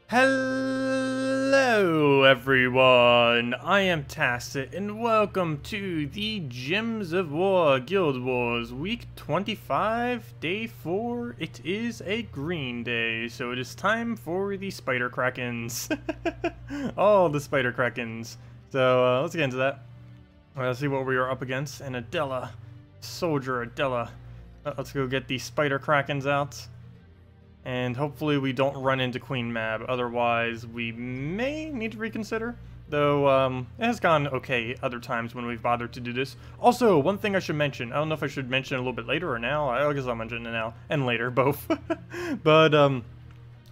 Hello everyone, I am Tacet and welcome to the Gems of War Guild Wars week 25, day 4. It is a green day, so it is time for the spider krakens. All the spider krakens. So let's get into that. Let's see what we are up against. And Adela, soldier Adela. Let's go get the spider krakens out. And hopefully we don't run into Queen Mab, otherwise we may need to reconsider. Though, it has gone okay other times when we've bothered to do this. Also, one thing I should mention, I don't know if I should mention it a little bit later or now, I guess I'll mention it now, and later, both. But, I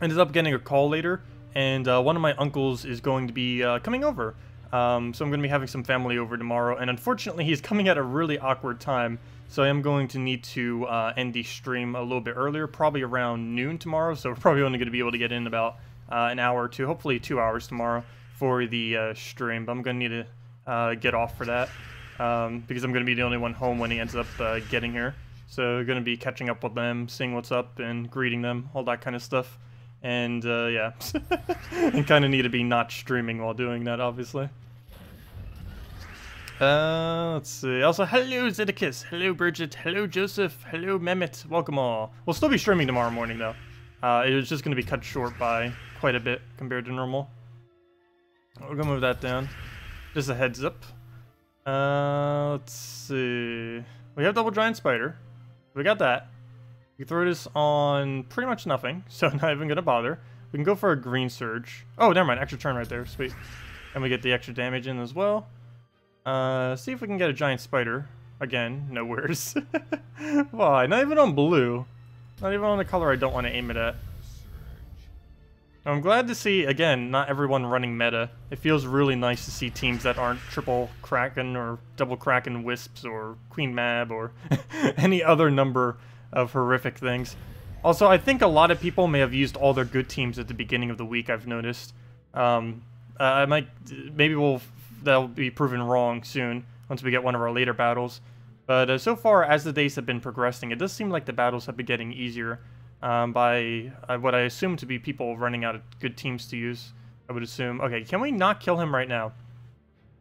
ended up getting a call later, and one of my uncles is going to be coming over. So I'm going to be having some family over tomorrow, and unfortunately he's coming at a really awkward time. So I am going to need to end the stream a little bit earlier, probably around noon tomorrow. So we're probably only going to be able to get in about an hour or two, hopefully 2 hours tomorrow for the stream. But I'm going to need to get off for that because I'm going to be the only one home when he ends up getting here. So going to be catching up with them, seeing what's up and greeting them, all that kind of stuff. And yeah, and kind of need to be not streaming while doing that, obviously. Let's see. Also, hello Zedekis, hello Bridget, hello Joseph, hello Mehmet, welcome all. We'll still be streaming tomorrow morning though. It is just going to be cut short by quite a bit compared to normal. We're gonna move that down. Just a heads up. Let's see. We have double giant spider. We got that. We throw this on pretty much nothing, so not even gonna bother. We can go for a green surge. Oh, never mind. Extra turn right there. Sweet. And we get the extra damage in as well. See if we can get a giant spider. Again, nowheres. Why? Not even on blue. Not even on the color I don't want to aim it at. I'm glad to see, again, not everyone running meta. It feels really nice to see teams that aren't triple Kraken or double Kraken Wisps or Queen Mab or any other number of horrific things. Also, I think a lot of people may have used all their good teams at the beginning of the week, I've noticed. Maybe that'll be proven wrong soon once we get one of our later battles. But so far, as the days have been progressing, it does seem like the battles have been getting easier by what I assume to be people running out of good teams to use, I would assume. Okay, can we not kill him right now?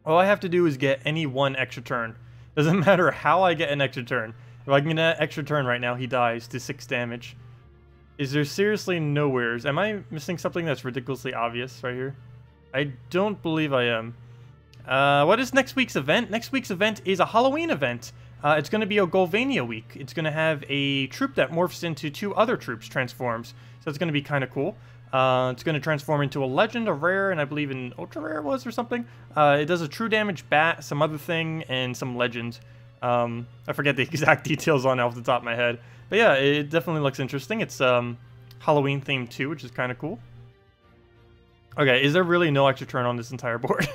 All I have to do is get any one extra turn. Doesn't matter how I get an extra turn. If I can get an extra turn right now, he dies to 6 damage. Is there seriously nowheres? Am I missing something that's ridiculously obvious right here? I don't believe I am. What is next week's event? Next week's event is a Halloween event. It's going to be a Golvania week. It's going to have a troop that morphs into 2 other troops transforms. So it's going to be kind of cool. It's going to transform into a legend, a rare, and I believe an ultra rare it was or something. It does a true damage bat, some other thing, and some legend. I forget the exact details on it off the top of my head. But yeah, it definitely looks interesting. It's Halloween themed too, which is kind of cool. Okay, is there really no extra turn on this entire board?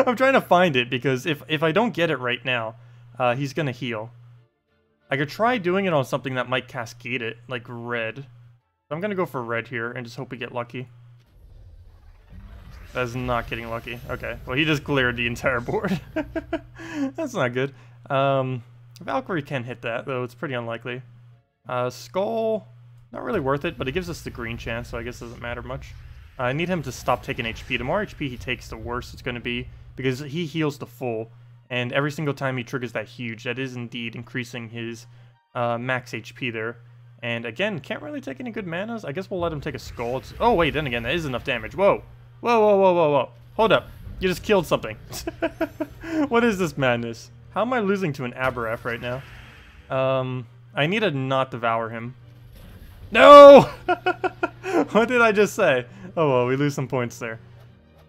I'm trying to find it, because if I don't get it right now, he's going to heal. I could try doing it on something that might cascade it, like red. So I'm going to go for red here and just hope we get lucky. That's not getting lucky. Okay, well he just cleared the entire board. That's not good. Valkyrie can hit that, though it's pretty unlikely. Skull, not really worth it, but it gives us the green chance, so I guess it doesn't matter much. I need him to stop taking HP. The more HP he takes, the worse it's going to be, because he heals to full, and every single time he triggers that huge, that is indeed increasing his max HP there. And again, can't really take any good manas. I guess we'll let him take a skull. Oh wait, then again, that is enough damage. Whoa. Whoa, whoa, whoa, whoa, whoa. Hold up. You just killed something. What is this madness? How am I losing to an Aberef right now? I need to not devour him. No! What did I just say? Oh well, we lose some points there.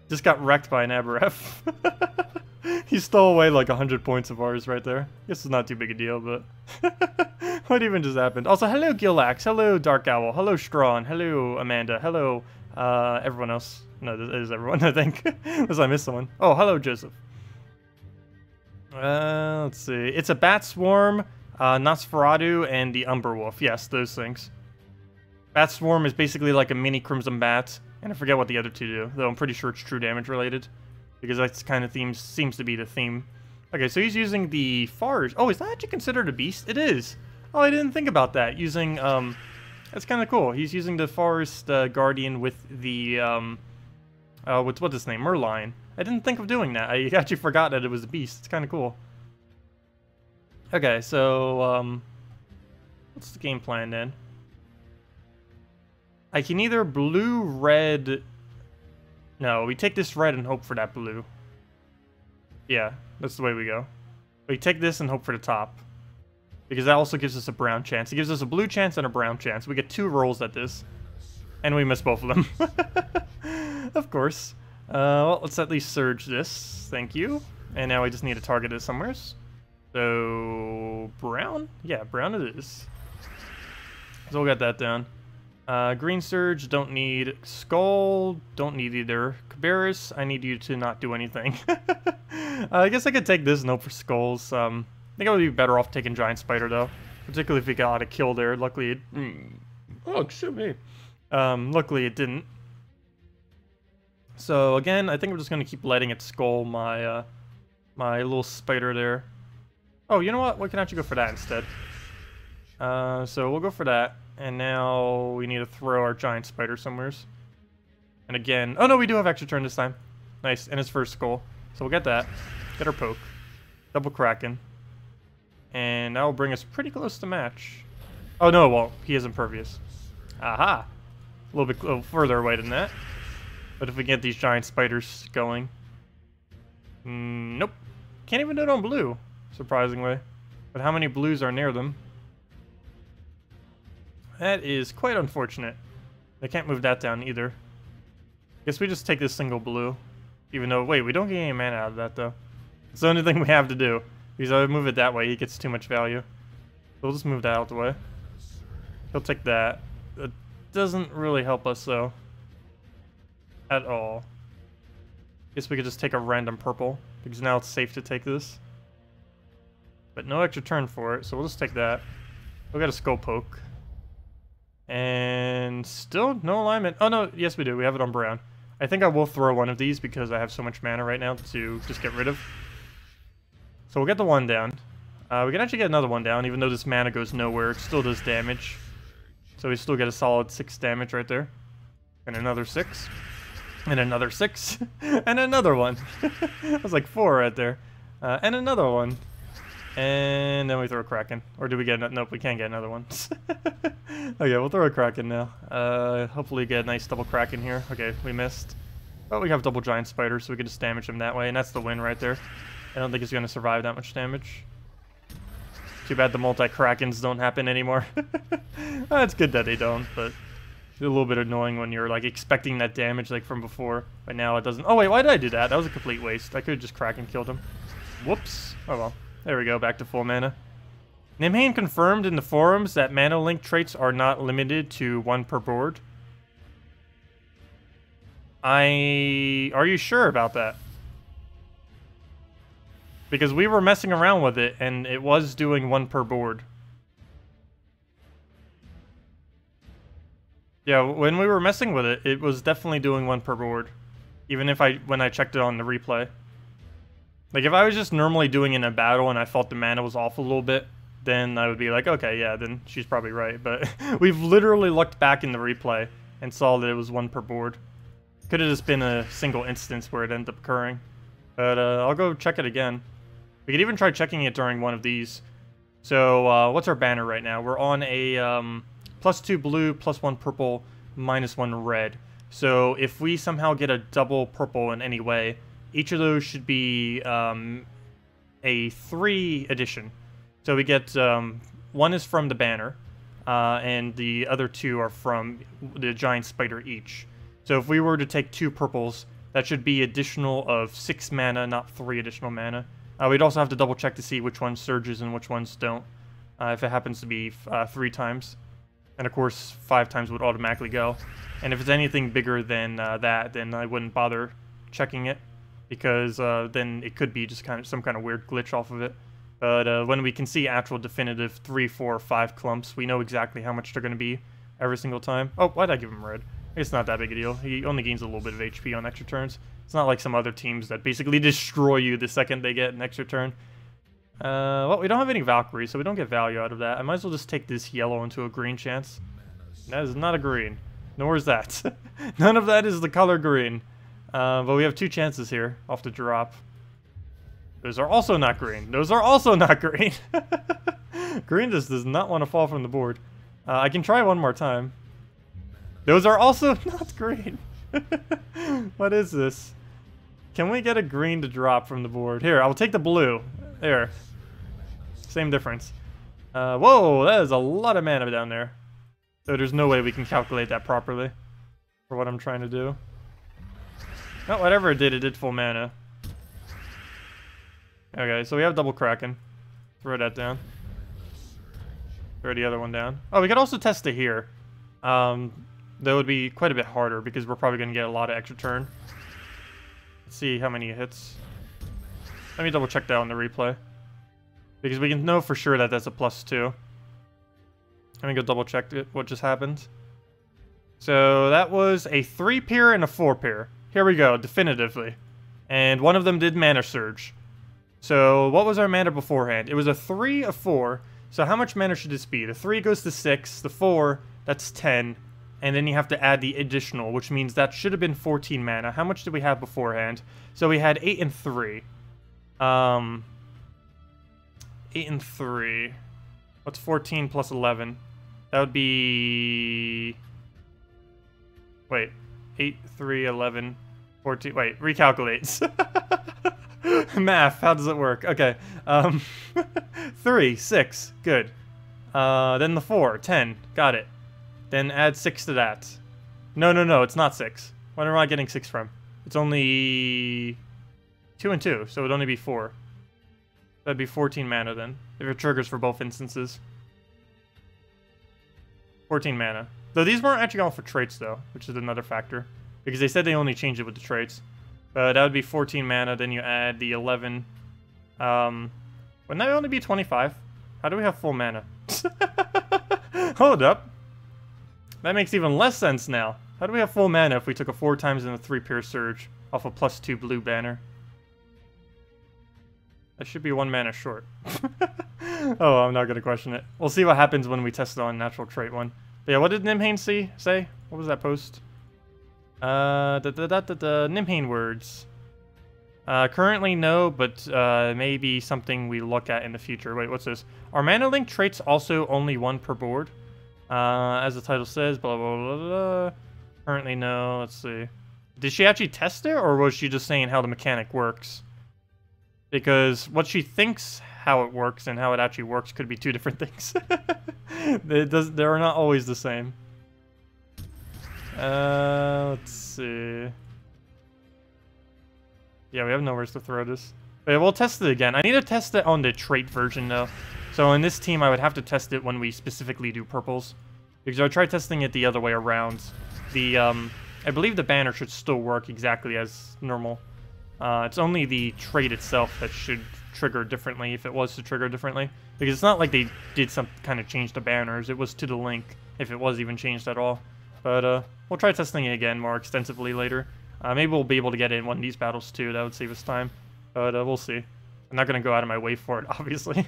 Just got wrecked by an Aberef. He stole away like 100 points of ours right there. Guess it's not too big a deal, but... What even just happened? Also, hello Gillax, hello Dark Owl, hello Strawn, hello Amanda, hello everyone else. No, this is everyone, I think. Unless I missed someone. Oh, hello Joseph. Let's see. It's a Bat Swarm, Nosferatu, and the Umberwolf. Yes, those things. Bat Swarm is basically like a mini Crimson Bat, and I forget what the other 2 do, though I'm pretty sure it's true damage related, because that's kind of seems to be the theme. Okay, so he's using the Farge. Oh, is that actually considered a beast? It is. Oh, I didn't think about that. Using That's kind of cool. He's using the Forest Guardian with the, what's his name? Merline. I didn't think of doing that. I actually forgot that it was a beast. It's kind of cool. Okay, so, what's the game plan then? I can either blue, red... No, we take this red and hope for that blue. Yeah, that's the way we go. We take this and hope for the top. Because that also gives us a brown chance. It gives us a blue chance and a brown chance. We get 2 rolls at this. And we miss both of them. Of course. Well, let's at least surge this. Thank you. And now we just need to target it somewhere. So... brown? Yeah, brown it is. So we'll get that down. Green Surge, don't need. Skull, don't need either. Cabarrus, I need you to not do anything. I guess I could take this and hope for skulls. I think I would be better off taking Giant Spider, though. Particularly if we got a kill there. Luckily it... Oh, shoot me. Luckily it didn't. So, again, I think I'm just going to keep letting it skull my, my little spider there. Oh, you know what? We can actually go for that instead. So we'll go for that. And now we need to throw our giant spider somewheres. And again... Oh no, we do have extra turn this time. Nice, and his first skull. So we'll get that. Get our poke. Double Kraken. And that will bring us pretty close to match. Oh no, well, he is impervious. Aha! A little further away than that. But if we get these giant spiders going... nope. Can't even do it on blue, surprisingly. But how many blues are near them? That is quite unfortunate. They can't move that down either. Guess we just take this single blue. Even though, wait, we don't get any mana out of that though. It's the only thing we have to do. Because if I move it that way, he gets too much value. So we'll just move that out the way. He'll take that. It doesn't really help us though. At all. Guess we could just take a random purple. Because now it's safe to take this. But no extra turn for it, so we'll just take that. We'll get a skull poke. And still no alignment. Oh no, yes we do. We have it on brown. I think I will throw one of these because I have so much mana right now to just get rid of. So we'll get the one down. We can actually get another one down, even though this mana goes nowhere. It still does damage. So we still get a solid 6 damage right there. And another 6. And another 6. And another one. That was like 4 right there. And another one. And then we throw a Kraken. Or do we get... Nope, we can't get another one. Okay, we'll throw a Kraken now. Hopefully get a nice double Kraken here. Okay, we missed. But we have double Giant Spider, so we can just damage him that way. And that's the win right there. I don't think he's going to survive that much damage. Too bad the multi-Krakens don't happen anymore. Well, it's good that they don't, but... It's a little bit annoying when you're, like, expecting that damage, like, from before. But now it doesn't... Oh, wait, why did I do that? That was a complete waste. I could have just Kraken killed him. Whoops. Oh, well. There we go, back to full mana. Nimhane confirmed in the forums that mana link traits are not limited to 1 per board. Are you sure about that? Because we were messing around with it, and it was doing 1 per board. Yeah, when we were messing with it, it was definitely doing 1 per board. Even if when I checked it on the replay. Like, if I was just normally doing it in a battle and I felt the mana was off a little bit, then I would be like, okay, yeah, then she's probably right. But we've literally looked back in the replay and saw that it was 1 per board. Could have just been a single instance where it ended up occurring. But I'll go check it again. We could even try checking it during one of these. So, what's our banner right now? We're on a +2 blue, +1 purple, -1 red. So, if we somehow get a double purple in any way, each of those should be a 3 addition. So we get, one is from the banner, and the other 2 are from the giant spider each. So if we were to take 2 purples, that should be additional of 6 mana, not 3 additional mana. We'd also have to double check to see which ones surges and which ones don't, if it happens to be 3 times. And of course, 5 times would automatically go. And if it's anything bigger than that, then I wouldn't bother checking it. Because then it could be just some kind of weird glitch off of it. But when we can see actual definitive 3, 4, 5 clumps, we know exactly how much they're going to be every single time. Oh, why'd I give him red? It's not that big a deal. He only gains a little bit of HP on extra turns. It's not like some other teams that basically destroy you the second they get an extra turn. Well, we don't have any Valkyries, so we don't get value out of that. I might as well just take this yellow into a green chance. That is not a green. Nor is that. None of that is the color green. But we have 2 chances here off the drop. Those are also not green. Those are also not green. Green just does not want to fall from the board. I can try one more time. Those are also not green. What is this? Can we get a green to drop from the board? Here, I'll take the blue. There. Same difference. Whoa, that is a lot of mana down there. So there's no way we can calculate that properly for what I'm trying to do. Oh, whatever it did full mana. Okay, so we have double Kraken. Throw that down. Throw the other one down. Oh, we could also test it here. That would be quite a bit harder because we're probably going to get a lot of extra turn. Let's see how many it hits. Let me double check that on the replay. Because we can know for sure that that's a +2. Let me go double check what just happened. So that was a 3-pair and a 4-pair. Here we go, definitively. And one of them did Mana Surge. So what was our mana beforehand? It was a 3, a 4. So how much mana should this be? The 3 goes to 6, the 4, that's 10. And then you have to add the additional, which means that should have been 14 mana. How much did we have beforehand? So we had 8 and 3. 8 and 3. What's 14 plus 11? That would be... Wait. 8, 3, 11, 14... Wait, recalculates. Math, how does it work? Okay. 3, 6. Good. Then the 4, 10. Got it. Then add 6 to that. No, it's not 6. What am I getting 6 from? It's only 2 and 2, so it would only be 4. That'd be 14 mana then, if it triggers for both instances. 14 mana. Though these weren't actually going for traits though, which is another factor. Because they said they only changed it with the traits. But that would be 14 mana, then you add the 11. Wouldn't that only be 25? How do we have full mana? Hold up. That makes even less sense now. How do we have full mana if we took a 4 times and a 3-pair surge off a +2 blue banner? That should be 1 mana short. Oh, I'm not going to question it. We'll see what happens when we test it on natural trait one. But yeah, what did Nimhane say? What was that post? Nimhane words. Currently no, but maybe something we look at in the future. Wait, what's this? Are mana link traits also only 1 per board? As the title says, blah, blah, blah, blah. Currently no, let's see. Did she actually test it, or was she just saying how the mechanic works? Because what she thinks how it works and how it actually works could be 2 different things. They are not always the same. Let's see. Yeah, we have nowhere to throw this. But yeah, we'll test it again. I need to test it on the trait version, though. So in this team, I would have to test it when we specifically do purples. Because I tried testing it the other way around. I believe the banner should still work exactly as normal. It's only the trait itself that should trigger differently if it was to trigger differently. Because it's not like they did some kind of change the banners. It was to the link, if it was even changed at all. But we'll try testing it again more extensively later. Maybe we'll be able to get it in one of these battles too. That would save us time. But we'll see. I'm not going to go out of my way for it, obviously.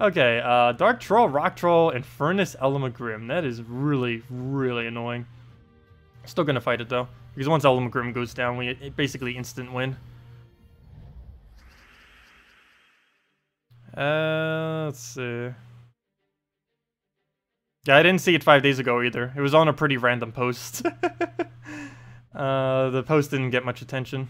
Okay, Dark Troll, Rock Troll, and Furnace Element Grim. That is really, really annoying. Still going to fight it, though. Because once Element Grim goes down, we basically instant win. Let's see. Yeah, I didn't see it 5 days ago either. It was on a pretty random post. The post didn't get much attention.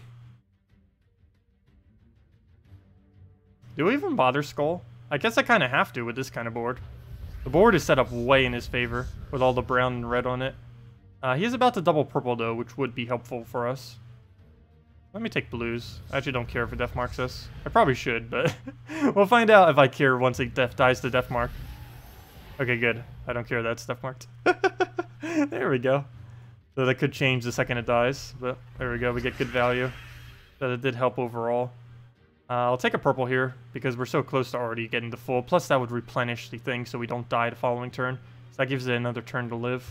Do we even bother Skull? I guess I kind of have to with this kind of board. The board is set up way in his favor with all the brown and red on it. He is about to double purple though, which would be helpful for us. Let me take blues. I actually don't care if it death marks us. I probably should, but we'll find out if I care once it dies to death mark. Okay, good. I don't care that's death marked. There we go. So that could change the second it dies, but there we go. We get good value. That it did help overall. I'll take a purple here because we're so close to already getting the full. Plus that would replenish the thing so we don't die the following turn. So that gives it another turn to live.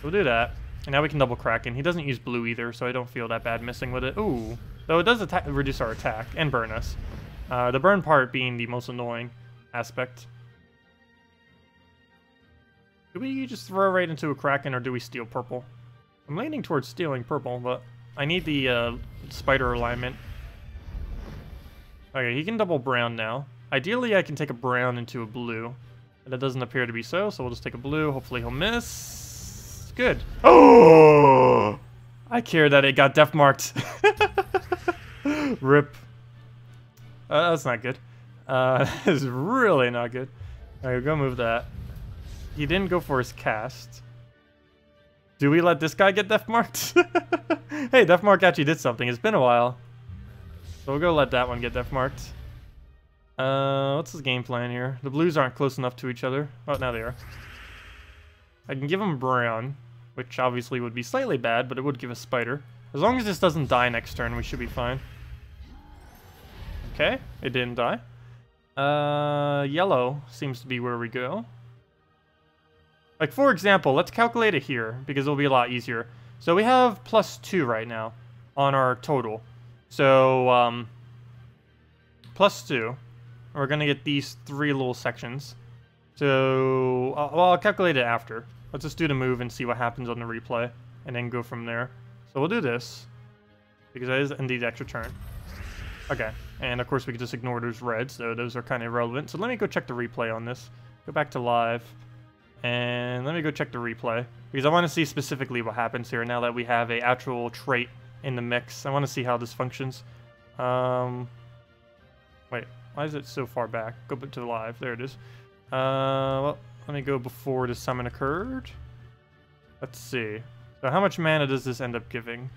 So we'll do that. And now we can double Kraken. He doesn't use blue either, so I don't feel that bad missing with it. Ooh. Though it does reduce our attack and burn us. The burn part being the most annoying aspect. Do we just throw right into a Kraken, or do we steal purple? I'm leaning towards stealing purple, but I need the spider alignment. Okay, he can double brown now. Ideally, I can take a brown into a blue. But that doesn't appear to be so we'll just take a blue. Hopefully he'll miss. Good. Oh! I care that it got def marked. Rip. That's not good. That is really not good. Alright, go move that. He didn't go for his cast. Do we let this guy get def marked? Hey, def mark actually did something. It's been a while. So we'll go let that one get def marked. What's his game plan here? The blues aren't close enough to each other. Oh, now they are. I can give him brown, which obviously would be slightly bad, but it would give us spider. As long as this doesn't die next turn, we should be fine. Okay, it didn't die. Yellow seems to be where we go. Like, for example, let's calculate it here, because it'll be a lot easier. So we have +2 right now on our total. So, +2. We're going to get these 3 little sections. So, well, I'll calculate it after. Let's just do the move and see what happens on the replay, and then go from there. So we'll do this, because that is indeed extra turn. Okay, and of course we can just ignore those reds, so those are kind of irrelevant. So let me go check the replay on this. Go back to live, and let me go check the replay, because I want to see specifically what happens here now that we have a actual trait in the mix. I want to see how this functions. Wait, why is it so far back? Go back to live. There it is. Well, let me go before the summon occurred. Let's see. So how much mana does this end up giving?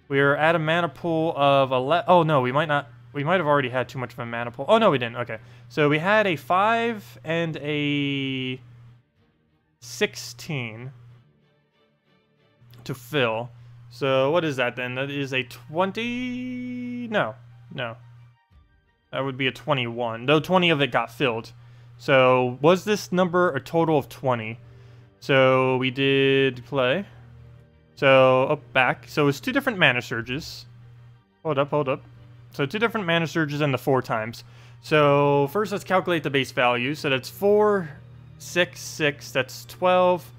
We are at a mana pool of 11. Oh no, we might not. We might have already had too much of a mana pool. Oh no, we didn't. Okay. So we had a 5 and a 16 to fill. So what is that then? That is a 20. No. That would be a 21. Though 20 of it got filled. So was this number a total of 20? So we did play. So up back. So it's 2 different mana surges. Hold up. So 2 different mana surges and the 4 times. So first let's calculate the base value. So that's 4, 6, 6. That's 12.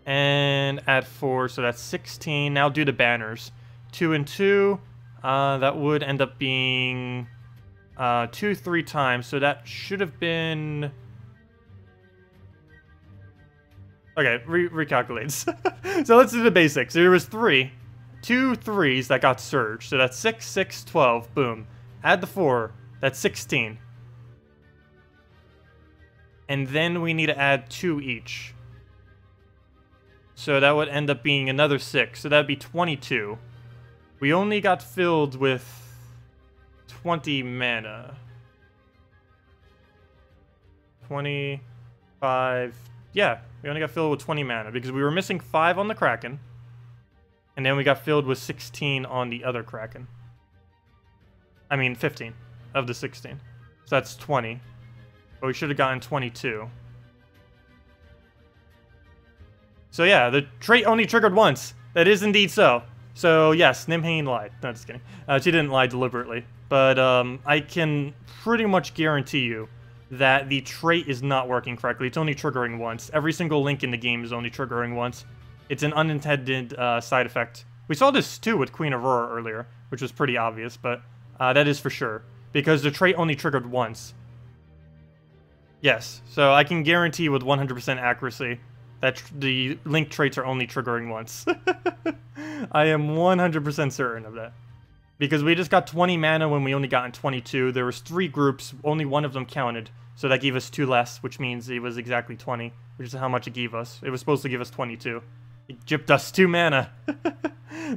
And add 4. So that's 16. Now do the banners. 2 and 2. That would end up being 2, 3 times. So that should have been... Okay, recalculates. So let's do the basics. There was 2 3s that got surged. So that's 6, 6, 12. Boom. Add the 4. That's 16. And then we need to add 2 each. So that would end up being another 6. So that would be 22. We only got filled with 20 mana. 25... Yeah, we only got filled with 20 mana because we were missing 5 on the Kraken. And then we got filled with 16 on the other Kraken. I mean, 15 of the 16. So that's 20. But we should have gotten 22. So yeah, the trait only triggered once. That is indeed so. So yes, Nimhane lied. No, just kidding. She didn't lie deliberately. But I can pretty much guarantee you that the trait is not working correctly. It's only triggering once. Every single link in the game is only triggering once. It's an unintended side effect. We saw this too with Queen Aurora earlier, which was pretty obvious, but that is for sure. Because the trait only triggered once. Yes, so I can guarantee with 100% accuracy that the link traits are only triggering once. I am 100% certain of that. Because we just got 20 mana when we only got 22. There was 3 groups, only one of them counted. So that gave us 2 less, which means it was exactly 20, which is how much it gave us. It was supposed to give us 22. It gypped us 2 mana.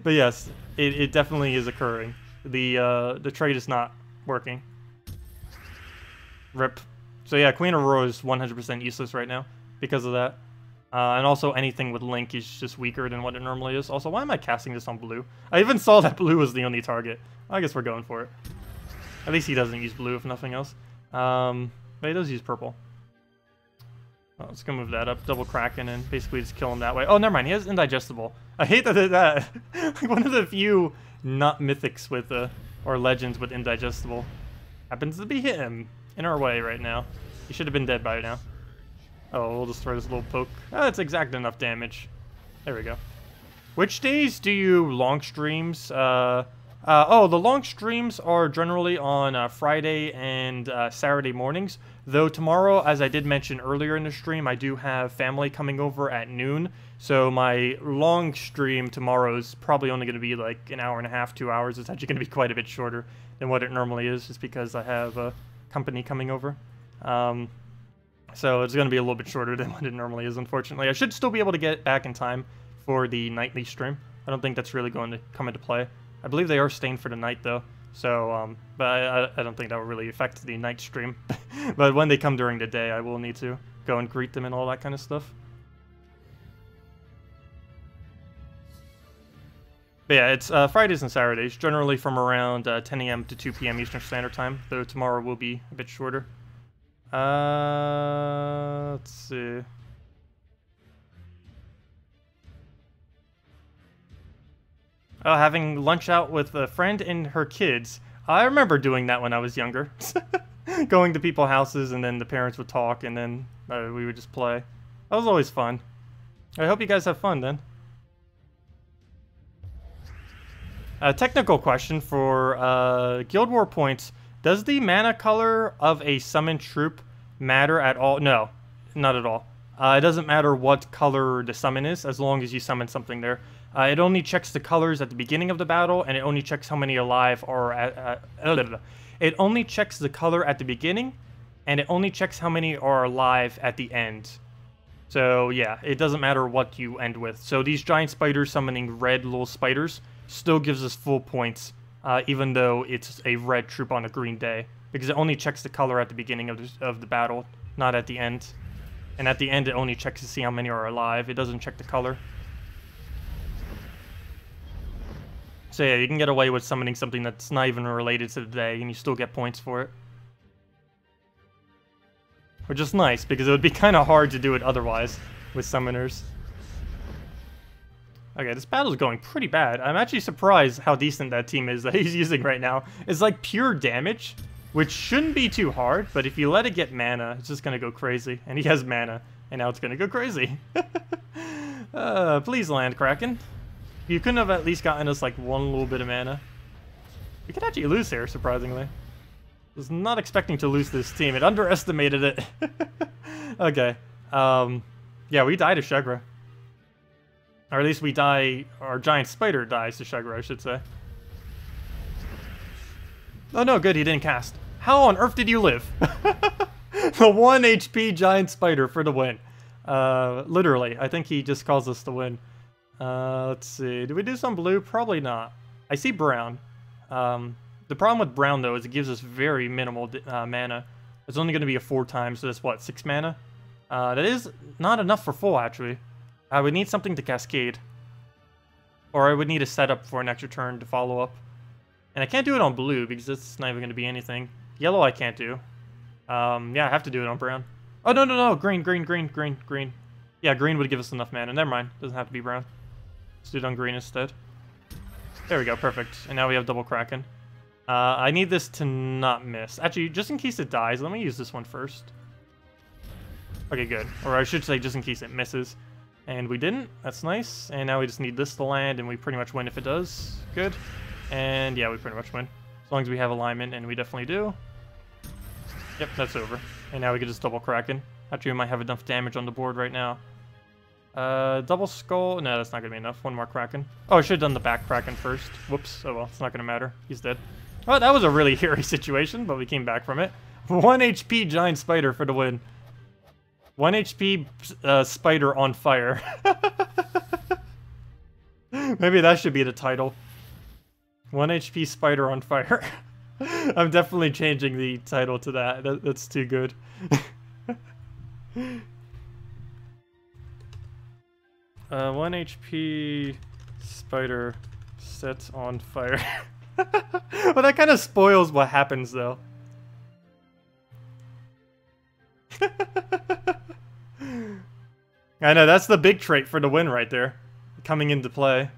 But yes, it definitely is occurring. The trade is not working. Rip. So yeah, Queen Aurora is 100% useless right now because of that. And also anything with Link is just weaker than what it normally is. Also, why am I casting this on blue? I even saw that blue was the only target. I guess we're going for it. At least he doesn't use blue if nothing else. But he does use purple. Well, let's go move that up. Double Kraken and basically just kill him that way. Oh, never mind. He has Indigestible. I hate that. Like one of the few not mythics with, or legends with Indigestible. Happens to be him in our way right now. He should have been dead by now. Oh, we'll just throw this little poke. Oh, that's exact enough damage. There we go. Which days do you long streams? Oh, the long streams are generally on Friday and Saturday mornings. Though tomorrow, as I did mention earlier in the stream, I do have family coming over at noon. So my long stream tomorrow is probably only going to be like an hour and a half, 2 hours. It's actually going to be quite a bit shorter than what it normally is, just because I have company coming over. So it's going to be a little bit shorter than what it normally is, unfortunately. I should still be able to get back in time for the nightly stream. I don't think that's really going to come into play. I believe they are staying for the night, though. So, but I don't think that will really affect the night stream. But when they come during the day, I will need to go and greet them and all that kind of stuff. But yeah, it's Fridays and Saturdays, generally from around 10 a.m. to 2 p.m. Eastern Standard Time, though tomorrow will be a bit shorter. Let's see. Oh, having lunch out with a friend and her kids. I remember doing that when I was younger. Going to people's houses, and then the parents would talk, and then we would just play. That was always fun. I hope you guys have fun, then. A technical question for Guild War points. Does the mana color of a summoned troop matter at all? No, not at all. It doesn't matter what color the summon is, as long as you summon something there. It only checks the colors at the beginning of the battle, and it only checks how many alive are it only checks the color at the beginning, and it only checks how many are alive at the end. So yeah, it doesn't matter what you end with. So these giant spiders summoning red little spiders still gives us full points, even though it's a red troop on a green day, because it only checks the color at the beginning of the battle, not at the end. And at the end, it only checks to see how many are alive. It doesn't check the color. So yeah, you can get away with summoning something that's not even related to the day, and you still get points for it. Which is nice, because it would be kind of hard to do it otherwise with summoners. Okay, this battle's going pretty bad. I'm actually surprised how decent that team is that he's using right now. It's like pure damage, which shouldn't be too hard, but if you let it get mana, it's just gonna go crazy. And he has mana, and now it's gonna go crazy. Please land, Kraken. You couldn't have at least gotten us like one little bit of mana. We could actually lose here, surprisingly. Was not expecting to lose this team. It underestimated it. Okay. Yeah, we die to Shegra. Or at least we die, our giant spider dies to Shegra, I should say. Oh no, good, he didn't cast. How on earth did you live? The 1 HP giant spider for the win. Literally, I think he just caused us to win. Let's see, did we do some blue? Probably not. I see brown. The problem with brown, though, is it gives us very minimal mana. It's only going to be a 4 times, so that's what, 6 mana? That is not enough for full, actually. I would need something to cascade. Or I would need a setup for an extra turn to follow up. And I can't do it on blue, because it's not even going to be anything. Yellow I can't do. Yeah, I have to do it on brown. Oh, no, no, no, green, green, green, green, green. Yeah, green would give us enough mana. Never mind, doesn't have to be brown. Let's do it on green instead. There we go, perfect. And now we have double Kraken. I need this to not miss. Actually, just in case it dies, let me use this one first. Okay, good. Or I should say, just in case it misses. And we didn't. That's nice. And now we just need this to land, and we pretty much win if it does. Good. And yeah, we pretty much win. As long as we have alignment, and we definitely do. Yep, that's over. And now we can just double Kraken. Actually, we might have enough damage on the board right now. Double Skull. No, that's not going to be enough. One more Kraken. Oh, I should have done the back Kraken first. Whoops. Oh well, it's not going to matter. He's dead. Oh, that was a really hairy situation, but we came back from it. 1 HP giant spider for the win. 1 HP spider on fire. Maybe that should be the title. 1 HP spider on fire. I'm definitely changing the title to that. That's too good. 1 HP spider set on fire. Well, that kind of spoils what happens, though. I know, that's the big trait for the win right there. Coming into play.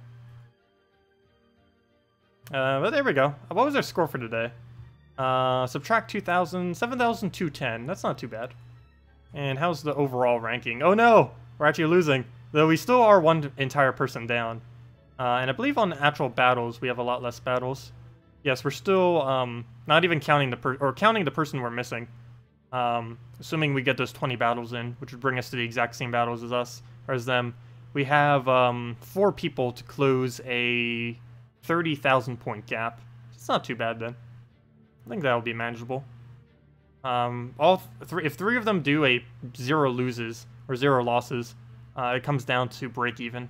But there we go. What was our score for today? Subtract 2,000, 7,210. That's not too bad. And how's the overall ranking? Oh no! We're actually losing. Though we still are one entire person down. And I believe on actual battles, we have a lot less battles. Yes, we're still not even counting counting the person we're missing. Assuming we get those 20 battles in, which would bring us to the exact same battles as us, or as them. We have 4 people to close a 30,000 point gap. It's not too bad then. I think that'll be manageable. If 3 of them do a 0 loses or 0 losses, it comes down to break even.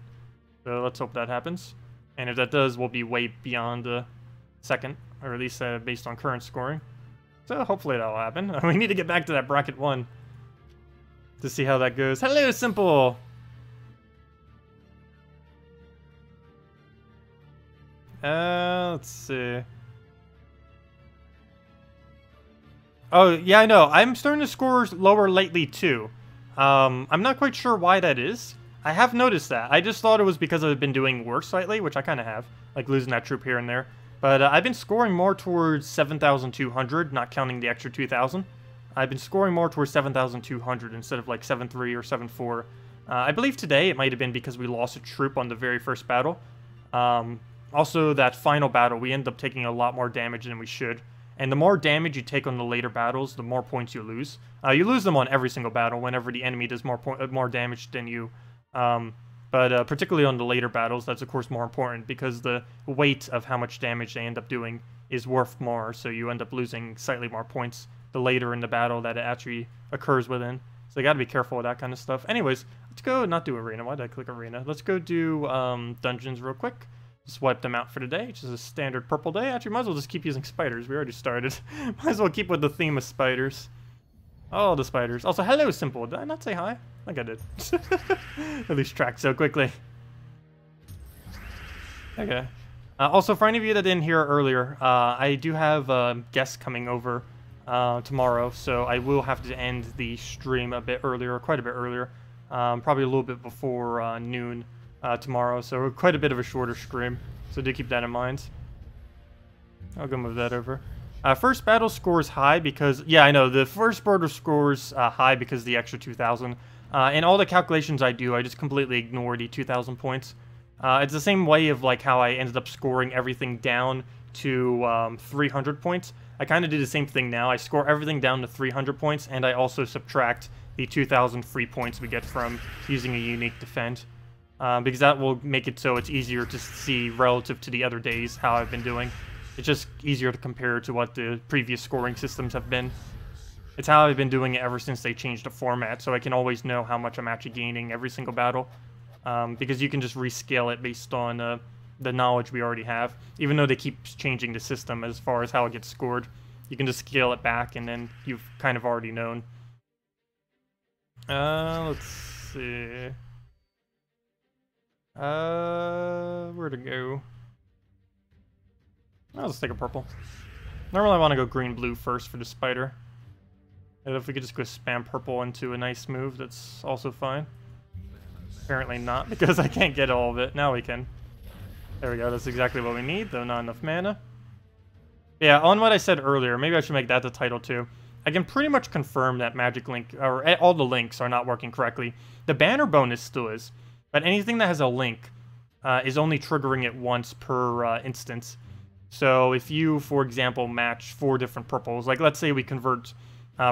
So let's hope that happens. And if that does, we'll be way beyond second, or at least based on current scoring. So hopefully that'll happen. We need to get back to that bracket 1 to see how that goes. Hello, Simple! Let's see. Oh, yeah, I know. I'm starting to score lower lately, too. I'm not quite sure why that is. I have noticed that. I just thought it was because I've been doing worse lately, which I kind of have. Like losing that troop here and there. But I've been scoring more towards 7,200, not counting the extra 2,000. I've been scoring more towards 7,200 instead of like 7.3 or 7.4. I believe today it might have been because we lost a troop on the very first battle. Also, that final battle, we end up taking a lot more damage than we should. And the more damage you take on the later battles, the more points you lose. You lose them on every single battle whenever the enemy does more damage than you. But particularly on the later battles, that's of course more important because the weight of how much damage they end up doing is worth more. So you end up losing slightly more points the later in the battle that it actually occurs within. So you got to be careful with that kind of stuff. Anyways, let's go not do arena. Why did I click arena? Let's go do dungeons real quick. Just wipe them out for today, which is a standard purple day. Actually, might as well just keep using spiders. We already started. Might as well keep with the theme of spiders. Oh, the spiders. Also, hello, Simple. Did I not say hi? I think I did. At least track so quickly. Okay. Also, for any of you that didn't hear earlier, I do have guests coming over tomorrow, so I will have to end the stream a bit earlier, quite a bit earlier. Probably a little bit before noon. Tomorrow, so quite a bit of a shorter stream, so do keep that in mind. I'll go move that over. First battle scores high because, yeah, I know, the first battle scores high because of the extra 2,000. In all the calculations I do, I just completely ignore the 2,000 points. It's the same way of like how I ended up scoring everything down to 300 points. I kind of do the same thing now. I score everything down to 300 points, and I also subtract the 2,000 free points we get from using a unique defend. Because that will make it so it's easier to see relative to the other days how I've been doing. It's just easier to compare to what the previous scoring systems have been. It's how I've been doing it ever since they changed the format, so I can always know how much I'm actually gaining every single battle. Because you can just rescale it based on the knowledge we already have. Even though they keep changing the system as far as how it gets scored, you can just scale it back and then you've kind of already known. Let's see... where to go? I'll just take a purple. Normally I want to go green-blue first for the spider. And if we could just go spam purple into a nice move, that's also fine. Apparently not, because I can't get all of it. Now we can. There we go, that's exactly what we need, though not enough mana. Yeah, on what I said earlier, maybe I should make that the title too. I can pretty much confirm that Magic Link, or all the links are not working correctly. The banner bonus still is. But anything that has a link is only triggering it once per instance. So if you, for example, match 4 different purples, like let's say we convert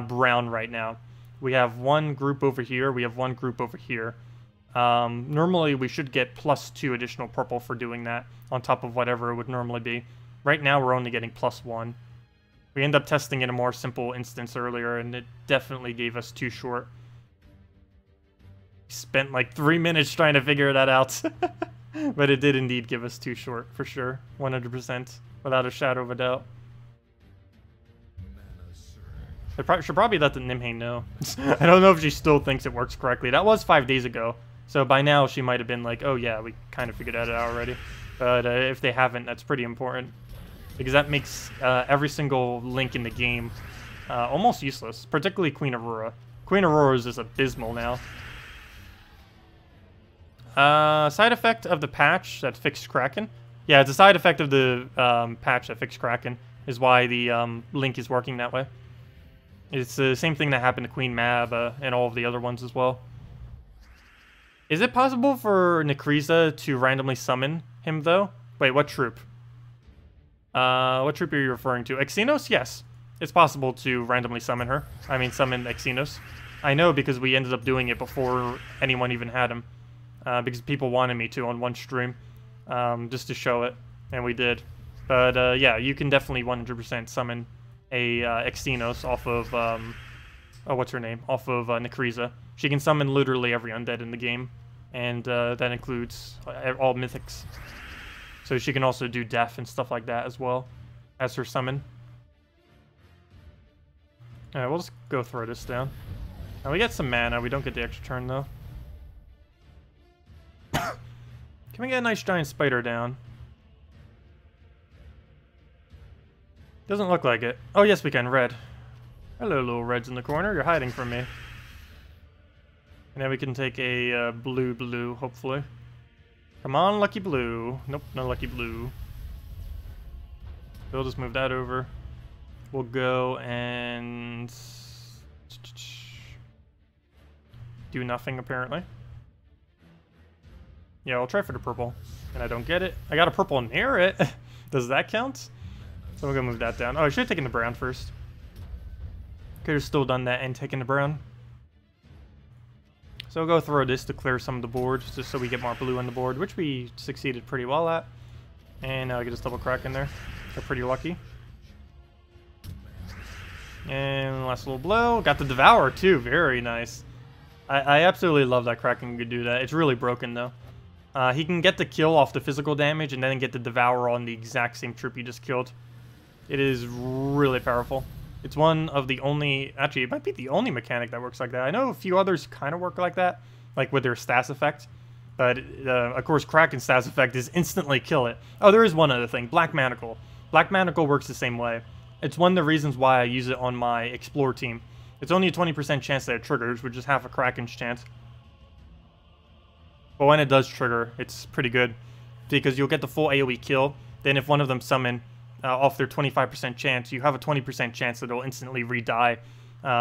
brown right now. We have one group over here, we have one group over here. Normally we should get +2 additional purple for doing that, on top of whatever it would normally be. Right now we're only getting +1. We end up testing in a more simple instance earlier, and it definitely gave us too short. Spent like 3 minutes trying to figure that out. But it did indeed give us too short, for sure. 100%, without a shadow of a doubt. I should probably let the Nimhe know. I don't know if she still thinks it works correctly. That was 5 days ago. So by now she might have been like, oh yeah, we kind of figured that out already. But if they haven't, that's pretty important. Because that makes every single link in the game almost useless. Particularly Queen Aurora. Queen Aurora is just abysmal now. Side effect of the patch that fixed Kraken. Yeah, it's a side effect of the patch that fixed Kraken is why the link is working that way. It's the same thing that happened to Queen Mab and all of the other ones as well. Is it possible for Nekriza to randomly summon him, though? Wait, what troop? What troop are you referring to? Exynos? Yes. It's possible to randomly summon her. I mean, summon Exynos. I know because we ended up doing it before anyone even had him. Because people wanted me to on one stream. Just to show it. And we did. But, yeah, you can definitely 100% summon a Exynos off of, oh, what's her name? Off of Nekriza. She can summon literally every undead in the game. And that includes all mythics. So she can also do death and stuff like that as well as her summon. Alright, we'll just go throw this down. Now we get some mana, we don't get the extra turn though. Can we get a nice giant spider down? Doesn't look like it. Oh yes we can, red. Hello little reds in the corner, you're hiding from me. And then we can take a blue, hopefully. Come on, lucky blue. Nope, no lucky blue. We'll just move that over. We'll go and do nothing, apparently. Yeah, I'll try for the purple. And I don't get it. I got a purple near it. Does that count? So we're gonna move that down. Oh, I should have taken the brown first. Could have still done that and taken the brown. So we'll go throw this to clear some of the board, just so we get more blue on the board, which we succeeded pretty well at. And now I get a double crack in there. We're pretty lucky. And last little blow. Got the Devour too, very nice. I absolutely love that Kraken could do that. It's really broken though. He can get the kill off the physical damage and then get the Devour on the exact same troop you just killed. It is really powerful. It's one of the only, actually it might be the only mechanic that works like that. I know a few others kind of work like that, like with their stats effect. But of course Kraken's stats effect is instantly kill it. Oh, there is one other thing, Black Manacle. Black Manacle works the same way. It's one of the reasons why I use it on my Explore team. It's only a 20% chance that it triggers, which is half a Kraken's chance. But when it does trigger, it's pretty good. Because you'll get the full AoE kill, then if one of them summon off their 25% chance, you have a 20% chance that it'll instantly re-die.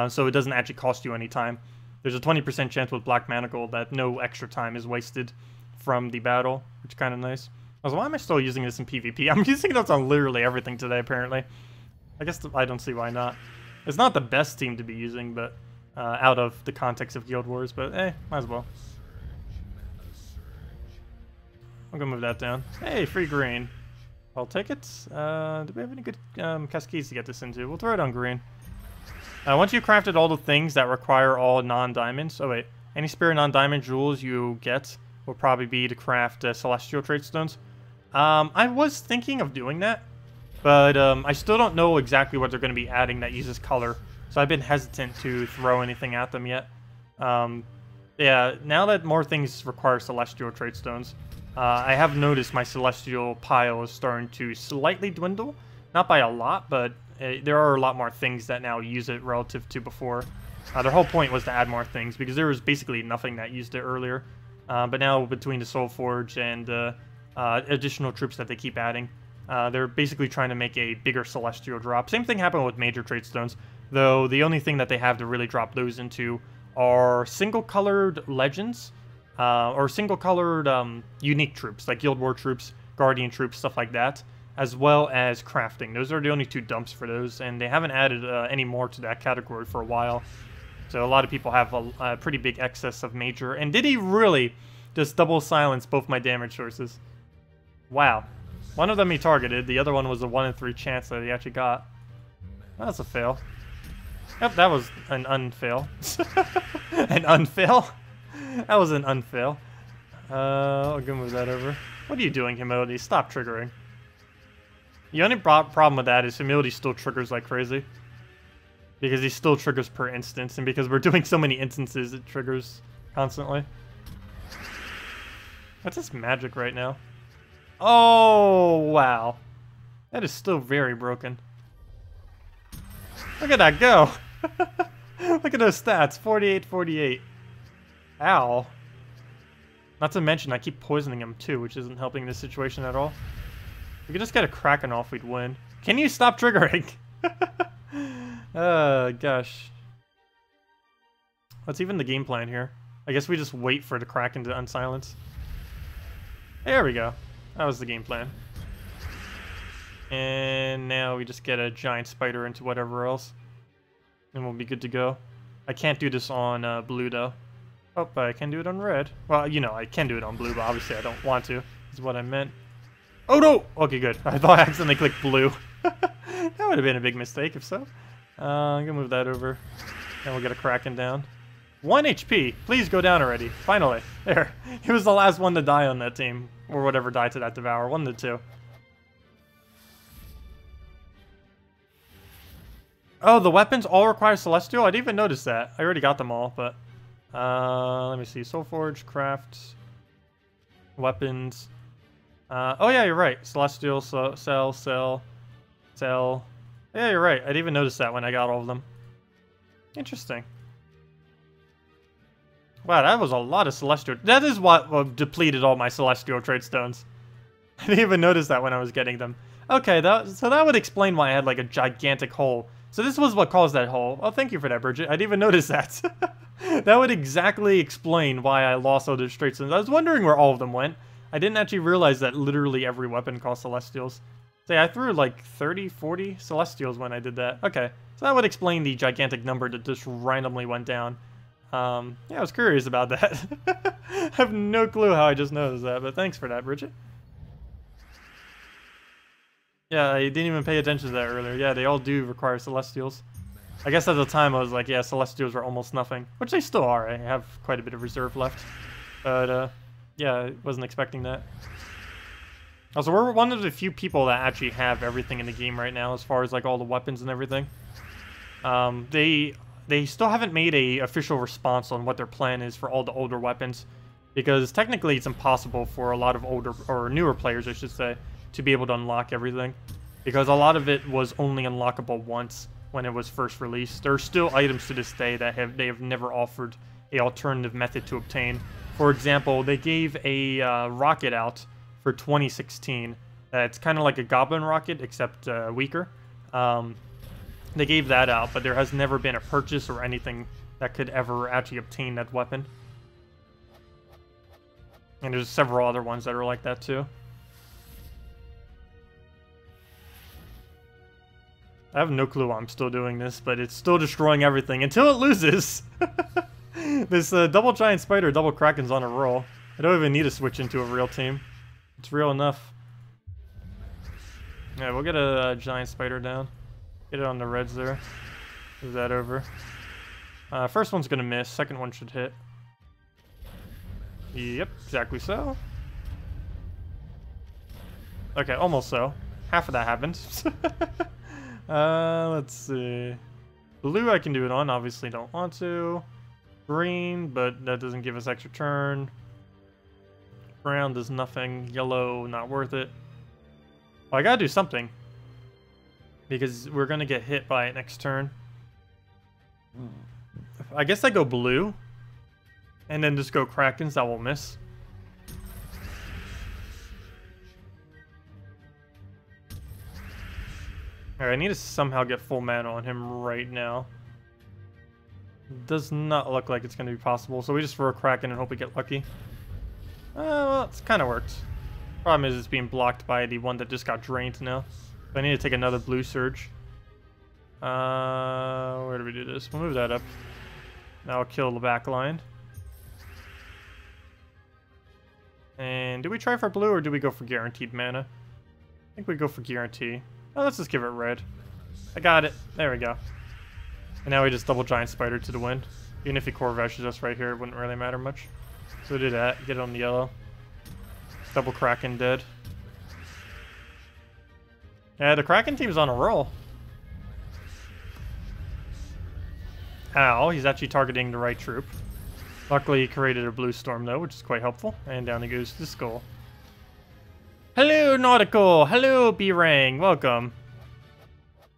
So it doesn't actually cost you any time. There's a 20% chance with Black Manacle that no extra time is wasted from the battle, which is kind of nice. Also, why am I still using this in PvP? I'm using this on literally everything today, apparently. I guess I don't see why not. It's not the best team to be using, but out of the context of Guild Wars, but might as well. I'm gonna move that down. Hey, free green. I'll take it. Do we have any good cascades to get this into? We'll throw it on green. Once you've crafted all the things that require all non-diamonds... Oh, wait. Any spare non-diamond jewels you get will probably be to craft celestial trait stones. I was thinking of doing that, but I still don't know exactly what they're going to be adding that uses color. So I've been hesitant to throw anything at them yet. Yeah, now that more things require celestial trait stones, I have noticed my celestial pile is starting to slightly dwindle. Not by a lot, but there are a lot more things that now use it relative to before. Their whole point was to add more things, because there was basically nothing that used it earlier. But now, between the Soul Forge and additional troops that they keep adding, they're basically trying to make a bigger celestial drop. Same thing happened with major trait stones, though the only thing that they have to really drop those into are single-colored legends, or single-colored unique troops, like Guild War troops, Guardian troops, stuff like that, as well as crafting. Those are the only two dumps for those, and they haven't added any more to that category for a while. So a lot of people have a pretty big excess of major. And did he really just double silence both my damage sources? Wow. One of them he targeted, the other one was a 1 in 3 chance that he actually got. That's a fail. Yep, that was an unfail. An unfail? That was an unfail. I'll go move that over. What are you doing, Humility? Stop triggering. The only problem with that is Humility still triggers like crazy. Because he still triggers per instance, and because we're doing so many instances, it triggers constantly. What's this magic right now? Oh, wow. That is still very broken. Look at that go! Look at those stats, 48-48. Ow. Not to mention, I keep poisoning him too, which isn't helping this situation at all. If we could just get a Kraken off, we'd win. Can you stop triggering? Gosh. What's even the game plan here? I guess we just wait for the Kraken to unsilence. There we go. That was the game plan. And now we just get a giant spider into whatever else. And we'll be good to go. I can't do this on blue though. Oh, but I can do it on red. Well, you know, I can do it on blue, but obviously I don't want to. Is what I meant. Oh no! Okay, good. I thought I accidentally clicked blue. That would have been a big mistake if so. I'm gonna move that over. And we'll get a Kraken down. 1 HP. Please go down already. Finally. There. He was the last one to die on that team. Or whatever died to that Devour. 1 to 2. Oh, the weapons all require Celestial? I didn't even notice that. I already got them all, but... let me see. Soulforge, craft... Weapons... oh yeah, you're right. Celestial, cell... Yeah, you're right. I didn't even notice that when I got all of them. Interesting. Wow, that was a lot of Celestial... That is what depleted all my Celestial trade stones. I didn't even notice that when I was getting them. Okay, so that would explain why I had like a gigantic hole. So this was what caused that hole. Oh, thank you for that, Bridget. I didn't even notice that. That would exactly explain why I lost all those trade stones. I was wondering where all of them went. I didn't actually realize that literally every weapon cost Celestials. So yeah, I threw like 30, 40 Celestials when I did that. Okay, so that would explain the gigantic number that just randomly went down. Yeah, I was curious about that. I have no clue how I just noticed that, but thanks for that, Bridget. Yeah, I didn't even pay attention to that earlier. Yeah, they all do require Celestials. I guess at the time I was like, yeah, Celestials are almost nothing. Which they still are. I have quite a bit of reserve left. But, yeah, I wasn't expecting that. Also, we're one of the few people that actually have everything in the game right now as far as, like, all the weapons and everything. They still haven't made a official response on what their plan is for all the older weapons. Because technically it's impossible for a lot of older, or newer players, I should say, to be able to unlock everything, because a lot of it was only unlockable once when it was first released. There are still items to this day that they have never offered an alternative method to obtain. For example, they gave a rocket out for 2016. It's kind of like a goblin rocket, except weaker. They gave that out, but there has never been a purchase or anything that could ever actually obtain that weapon. And there's several other ones that are like that too. I have no clue why I'm still doing this, but it's still destroying everything until it loses. This double giant spider, double kraken's on a roll. I don't even need to switch into a real team. It's real enough. Yeah, we'll get a giant spider down. Get it on the reds there. Move that over. First one's gonna miss. Second one should hit. Yep, exactly so. Okay, almost so. Half of that happened. Let's see. Blue I can do it on, obviously don't want to. Green, but that doesn't give us extra turn. Brown does nothing. Yellow, not worth it. Well, I gotta do something. Because we're gonna get hit by it next turn. I guess I go blue. And then just go Krakens, that will miss. Alright, I need to somehow get full mana on him right now. Does not look like it's going to be possible, so we just throw a Kraken and hope we get lucky. Well, it's kind of worked. Problem is it's being blocked by the one that just got drained now. So I need to take another blue surge. Where do we do this? We'll move that up. Now I'll kill the back line. And do we try for blue or do we go for guaranteed mana? I think we go for guarantee. Oh, let's just give it red. I got it. There we go. And now we just double giant spider to the win. Even if he core veshes us right here, it wouldn't really matter much. So we do that. Get it on the yellow. Double Kraken dead. Yeah, the Kraken team's on a roll. Ow, he's actually targeting the right troop. Luckily, he created a blue storm, though, which is quite helpful. And down he goes to the skull. Hello, Nautical! Hello, B-Rang! Welcome.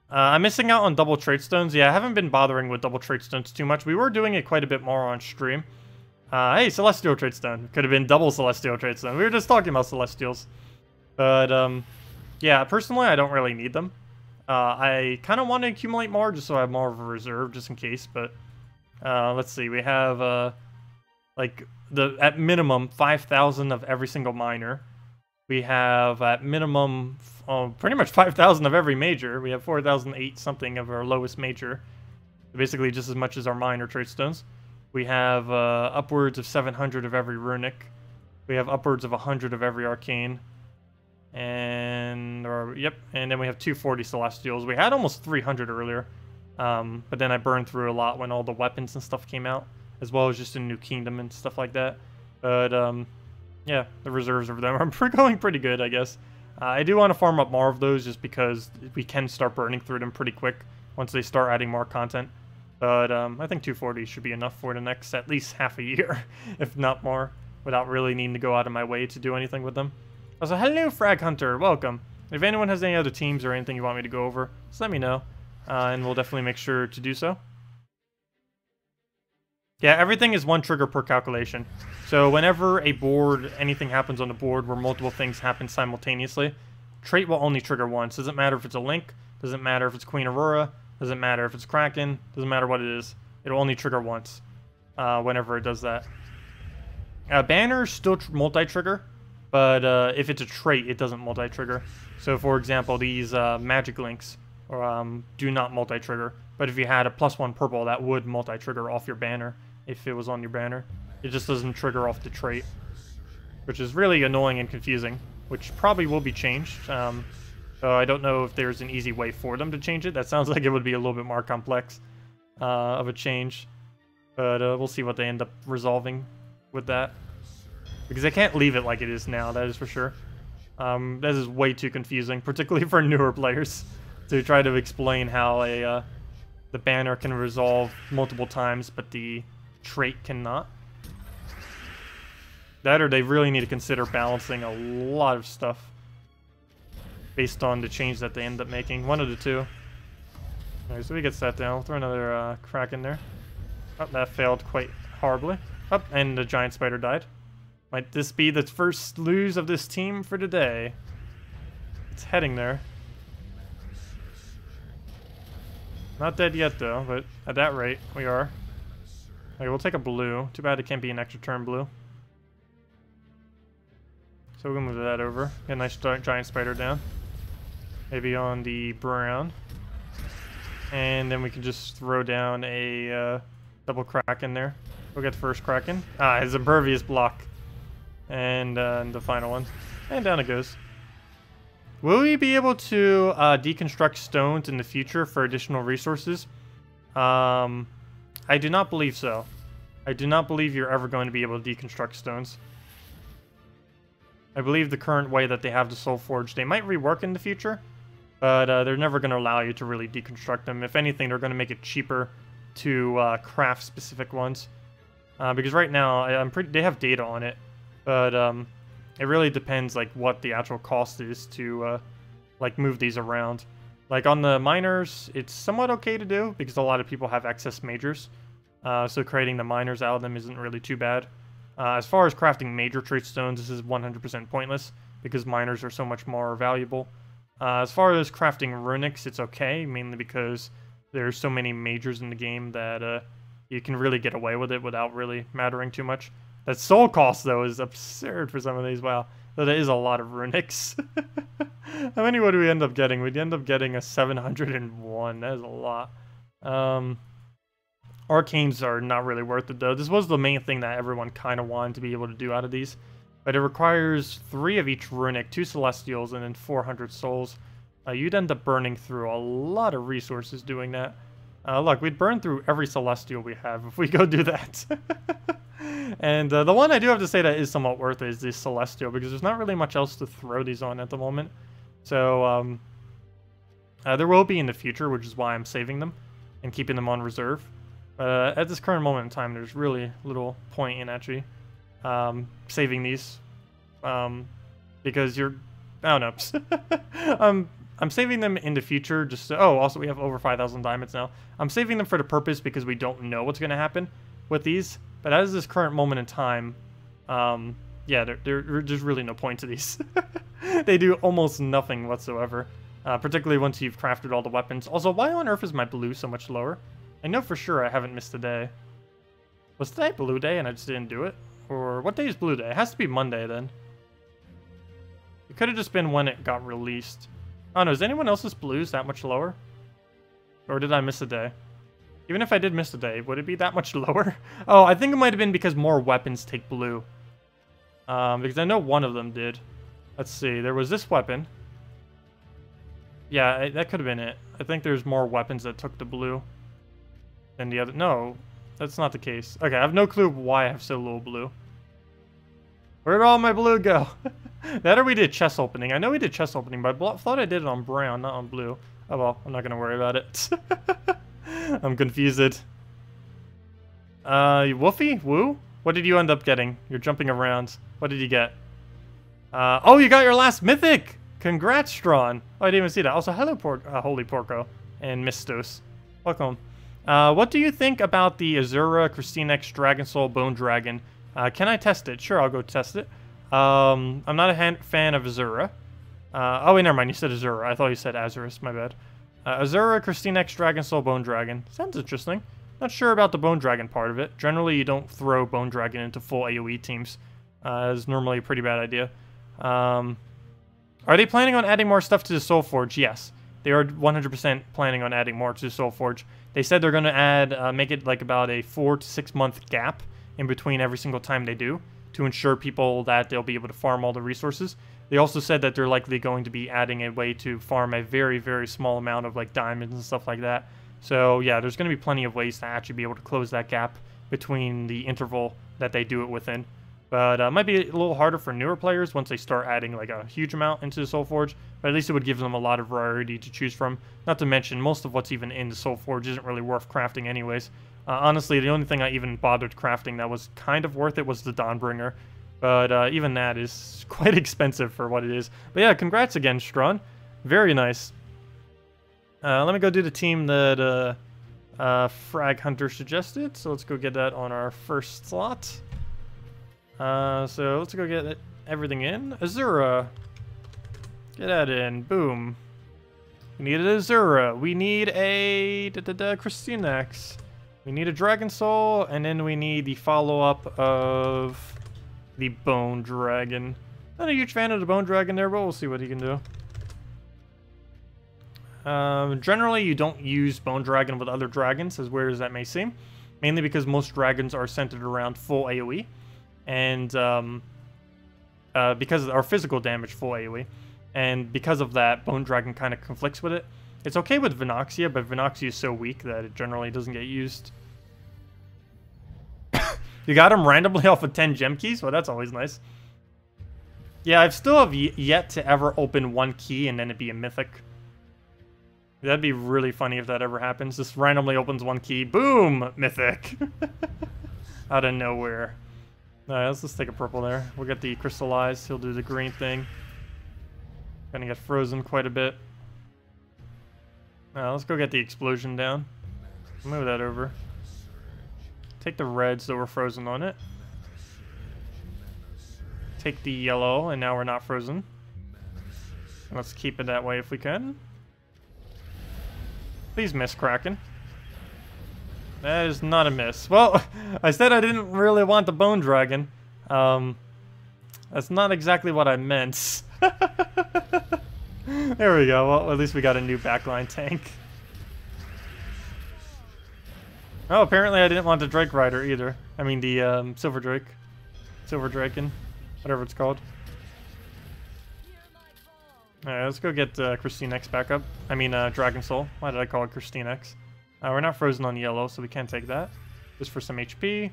I'm missing out on double trait stones. Yeah, I haven't been bothering with double trait stones too much. We were doing it quite a bit more on stream. Hey, Celestial trait stone. Could have been double Celestial trait stone. We were just talking about Celestials. But, yeah, personally, I don't really need them. I kind of want to accumulate more just so I have more of a reserve just in case, but let's see. We have like at minimum 5,000 of every single miner. We have at minimum pretty much 5,000 of every major. We have 4,008 something of our lowest major. Basically just as much as our minor trade stones. We have upwards of 700 of every runic. We have upwards of 100 of every arcane. And then we have 240 celestials. We had almost 300 earlier. But then I burned through a lot when all the weapons and stuff came out, as well as just a new kingdom and stuff like that. But yeah, the reserves over them are going pretty good, I guess. I do want to farm up more of those just because we can start burning through them pretty quick once they start adding more content. But I think 240 should be enough for the next at least half a year, if not more, without really needing to go out of my way to do anything with them. Also, hello, Frag Hunter, welcome. If anyone has any other teams or anything you want me to go over, just let me know, and we'll definitely make sure to do so. Yeah, everything is one trigger per calculation. So whenever anything happens on the board where multiple things happen simultaneously, trait will only trigger once. Doesn't matter if it's a Link, doesn't matter if it's Queen Aurora, doesn't matter if it's Kraken, doesn't matter what it is. It'll only trigger once whenever it does that. Banners still multi-trigger, but if it's a trait, it doesn't multi-trigger. So for example, these magic links do not multi-trigger, but if you had a +1 purple, that would multi-trigger off your banner if it was on your banner. It just doesn't trigger off the trait, which is really annoying and confusing, which probably will be changed. So I don't know if there's an easy way for them to change it. That sounds like it would be a little bit more complex of a change, but we'll see what they end up resolving with that. Because they can't leave it like it is now, that is for sure. That is way too confusing, particularly for newer players, to try to explain how the banner can resolve multiple times, but the trait cannot. That, or they really need to consider balancing a lot of stuff based on the change that they end up making. One of the two. Alright, so we get that down. We'll throw another crack in there. Oh, that failed quite horribly. Oh, and the giant spider died. Might this be the first lose of this team for today? It's heading there. Not dead yet, though, but at that rate, we are. Okay, we'll take a blue. Too bad it can't be an extra turn blue. So we'll move that over. Get a nice giant spider down. Maybe on the brown. And then we can just throw down a double Kraken there. We'll get the first Kraken. Ah, his impervious block. And the final one. And down it goes. Will we be able to deconstruct stones in the future for additional resources? I do not believe so. I do not believe you're ever going to be able to deconstruct stones. I believe the current way that they have the Soul Forge, they might rework in the future, but they're never going to allow you to really deconstruct them. If anything, they're going to make it cheaper to craft specific ones. Because right now, they have data on it, but it really depends like what the actual cost is to like move these around. Like on the miners, it's somewhat okay to do because a lot of people have excess majors. So creating the miners out of them isn't really too bad. As far as crafting major trait stones, this is 100% pointless because miners are so much more valuable. As far as crafting runics, it's okay, mainly because there's so many majors in the game that you can really get away with it without really mattering too much. That soul cost, though, is absurd for some of these. Wow, that is a lot of runics. How many would we end up getting? We'd end up getting a 701. That is a lot. Arcanes are not really worth it, though. This was the main thing that everyone kind of wanted to be able to do out of these. But it requires 3 of each runic, 2 celestials, and then 400 souls. You'd end up burning through a lot of resources doing that. Look, we'd burn through every celestial we have if we go do that. And the one I do have to say that is somewhat worth it is this celestial, because there's not really much else to throw these on at the moment. So, there will be in the future, which is why I'm saving them and keeping them on reserve. At this current moment in time, there's really little point in actually saving these, because you're, I don't know. I'm saving them in the future just to, oh, also we have over 5,000 diamonds now. I'm saving them for the purpose because we don't know what's going to happen with these. But as this current moment in time, yeah, there's really no point to these. They do almost nothing whatsoever. particularly once you've crafted all the weapons. Also, why on earth is my blue so much lower? I know for sure I haven't missed a day. Was today blue day and I just didn't do it? Or what day is blue day? It has to be Monday then. It could have just been when it got released. Oh no, is anyone else's blues that much lower? Or did I miss a day? Even if I did miss a day, would it be that much lower? Oh, I think it might have been because more weapons take blue. Because I know one of them did. Let's see, there was this weapon. Yeah, that could have been it. I think there's more weapons that took the blue than the other. No, that's not the case. Okay, I have no clue why I have so low blue. Where'd all my blue go? That or we did chest opening. I know we did chest opening, but I thought I did it on brown, not on blue. Oh well, I'm not gonna worry about it. I'm confused. Wolfie? Woo? What did you end up getting? You're jumping around. What did you get? Oh, you got your last mythic! Congrats, Strawn. Oh, I didn't even see that. Also, hello, Holy Porco and Mistos. Welcome. What do you think about the Azura KrissTigger Dragon Soul Bone Dragon? Can I test it? Sure, I'll go test it. I'm not a fan of Azura. Oh, wait, never mind. You said Azura. I thought you said Azurus. My bad. Azura KrissTigger Dragon Soul Bone Dragon. Sounds interesting. Not sure about the Bone Dragon part of it. Generally, you don't throw Bone Dragon into full AoE teams. It's normally a pretty bad idea. Are they planning on adding more stuff to the Soul Forge? Yes. They are 100% planning on adding more to the Soul Forge. They said they're going to add, make it like about a 4 to 6 month gap in between every single time they do, to ensure people that they'll be able to farm all the resources. They also said that they're likely going to be adding a way to farm a very, very small amount of like diamonds and stuff like that. So yeah, there's going to be plenty of ways to actually be able to close that gap between the interval that they do it within. But it might be a little harder for newer players once they start adding like a huge amount into the Soul Forge. But at least it would give them a lot of variety to choose from. Not to mention, most of what's even in the Soul Forge isn't really worth crafting anyways. Honestly, the only thing I even bothered crafting that was kind of worth it was the Dawnbringer. But even that is quite expensive for what it is. But yeah, congrats again, Strawn. Very nice. Let me go do the team that Frag Hunter suggested. So let's go get that on our first slot. So let's go get everything in. Azura. Get that in. Boom. We need an Azura. We need a KrissTigger. We need a Dragon Soul, and then we need the follow-up of the Bone Dragon. Not a huge fan of the Bone Dragon there, but we'll see what he can do. Generally, you don't use Bone Dragon with other dragons, as weird as that may seem. Mainly because most dragons are centered around full AoE. And because of our physical damage full AoE. And because of that, Bone Dragon kind of conflicts with it. It's okay with Vinoxia, but Vinoxia is so weak that it generally doesn't get used. You got him randomly off of 10 gem keys? Well, that's always nice. Yeah, I've still have yet to ever open one key and then it be a mythic. That'd be really funny if that ever happens. Just randomly opens one key. Boom! Mythic. Out of nowhere. Alright, let's just take a purple there. We'll get the crystallized. He'll do the green thing. Gonna get frozen quite a bit. Let's go get the explosion down. Move that over. Take the red so we're frozen on it. Take the yellow and now we're not frozen. Let's keep it that way if we can. Please miss, Kraken. That is not a miss. Well, I said I didn't really want the Bone Dragon. That's not exactly what I meant. There we go. Well, at least we got a new backline tank. Oh, apparently I didn't want the Drake Rider either. I mean the Silver Drake. Silver Draken. Whatever it's called. Alright, let's go get KrissTigger back up. I mean Dragon Soul. Why did I call it KrissTigger? We're not frozen on yellow, so we can't take that. Just for some HP.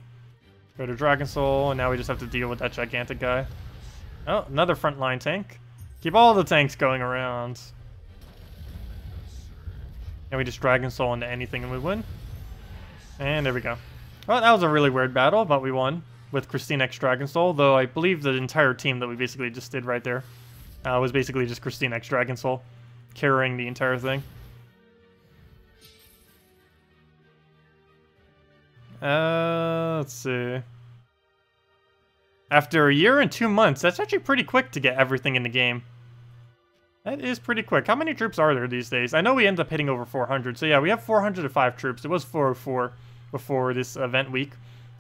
Go to Dragon Soul, and now we just have to deal with that gigantic guy. Oh, another frontline tank. Keep all the tanks going around. And we just Dragon Soul into anything and we win. And there we go. Well, that was a really weird battle, but we won with KrissTigger Dragon Soul, though I believe the entire team that we basically just did right there was basically just KrissTigger Dragon Soul carrying the entire thing. Let's see. After a year and 2 months, that's actually pretty quick to get everything in the game. That is pretty quick. How many troops are there these days? I know we end up hitting over 400. So yeah, we have 405 troops. It was 404 before this event week.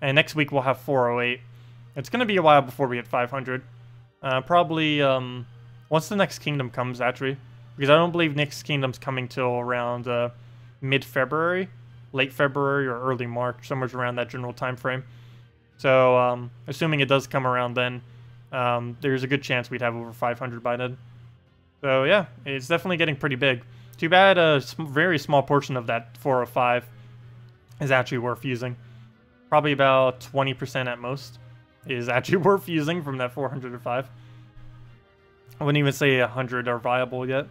And next week we'll have 408. It's going to be a while before we hit 500. Probably once the next kingdom comes, actually. Because I don't believe next kingdom's coming till around mid-February. Late February or early March. Somewhere around that general time frame. So assuming it does come around then, there's a good chance we'd have over 500 by then. So yeah, it's definitely getting pretty big. Too bad a very small portion of that 405 is actually worth using. Probably about 20% at most is actually worth using from that 405. I wouldn't even say 100 are viable yet.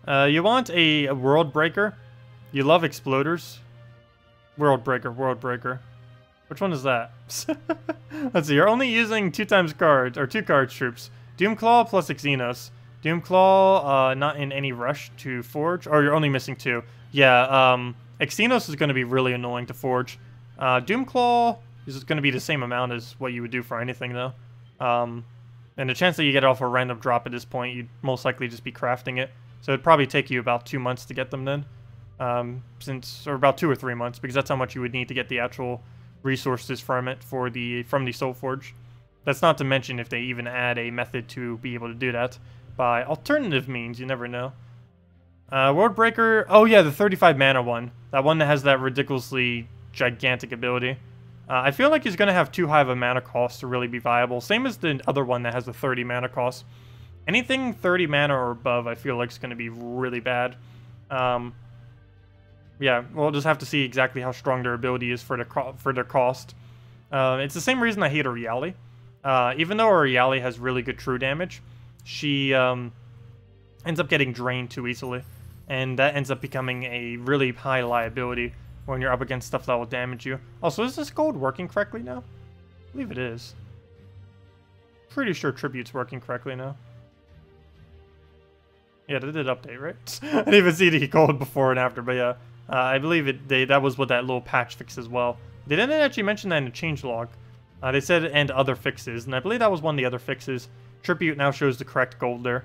You want a world breaker. You love exploders. World breaker, world breaker. Which one is that? Let's see, you're only using 2 cards, or 2 cards troops. Doomclaw plus Xenos. Doomclaw, not in any rush to forge. Or you're only missing 2. Yeah, Xenos is going to be really annoying to forge. Doomclaw is going to be the same amount as what you would do for anything, though. And the chance that you get it off a random drop at this point, you'd most likely just be crafting it. So it'd probably take you about 2 months to get them then. Or about 2 or 3 months, because that's how much you would need to get the actual resources from it from the Soul Forge. That's not to mention if they even add a method to be able to do that by alternative means. You never know. World Breaker. Oh yeah, the 35 mana one. That one that has that ridiculously gigantic ability. I feel like he's going to have too high of a mana cost to really be viable. Same as the other one that has the 30 mana cost. Anything 30 mana or above, I feel like is going to be really bad. Yeah, we'll just have to see exactly how strong their ability is for their cost. It's the same reason I hate Oriali. Even though Oriali has really good true damage, she ends up getting drained too easily. And that ends up becoming a really high liability when you're up against stuff that will damage you. Also, is this gold working correctly now? I believe it is. Pretty sure Tribute's working correctly now. Yeah, they did update, right? I didn't even see the gold before and after, but yeah. I believe that was what that little patch fix as well. They didn't actually mention that in the changelog. They said and other fixes, and I believe that was one of the other fixes. Tribute now shows the correct gold there.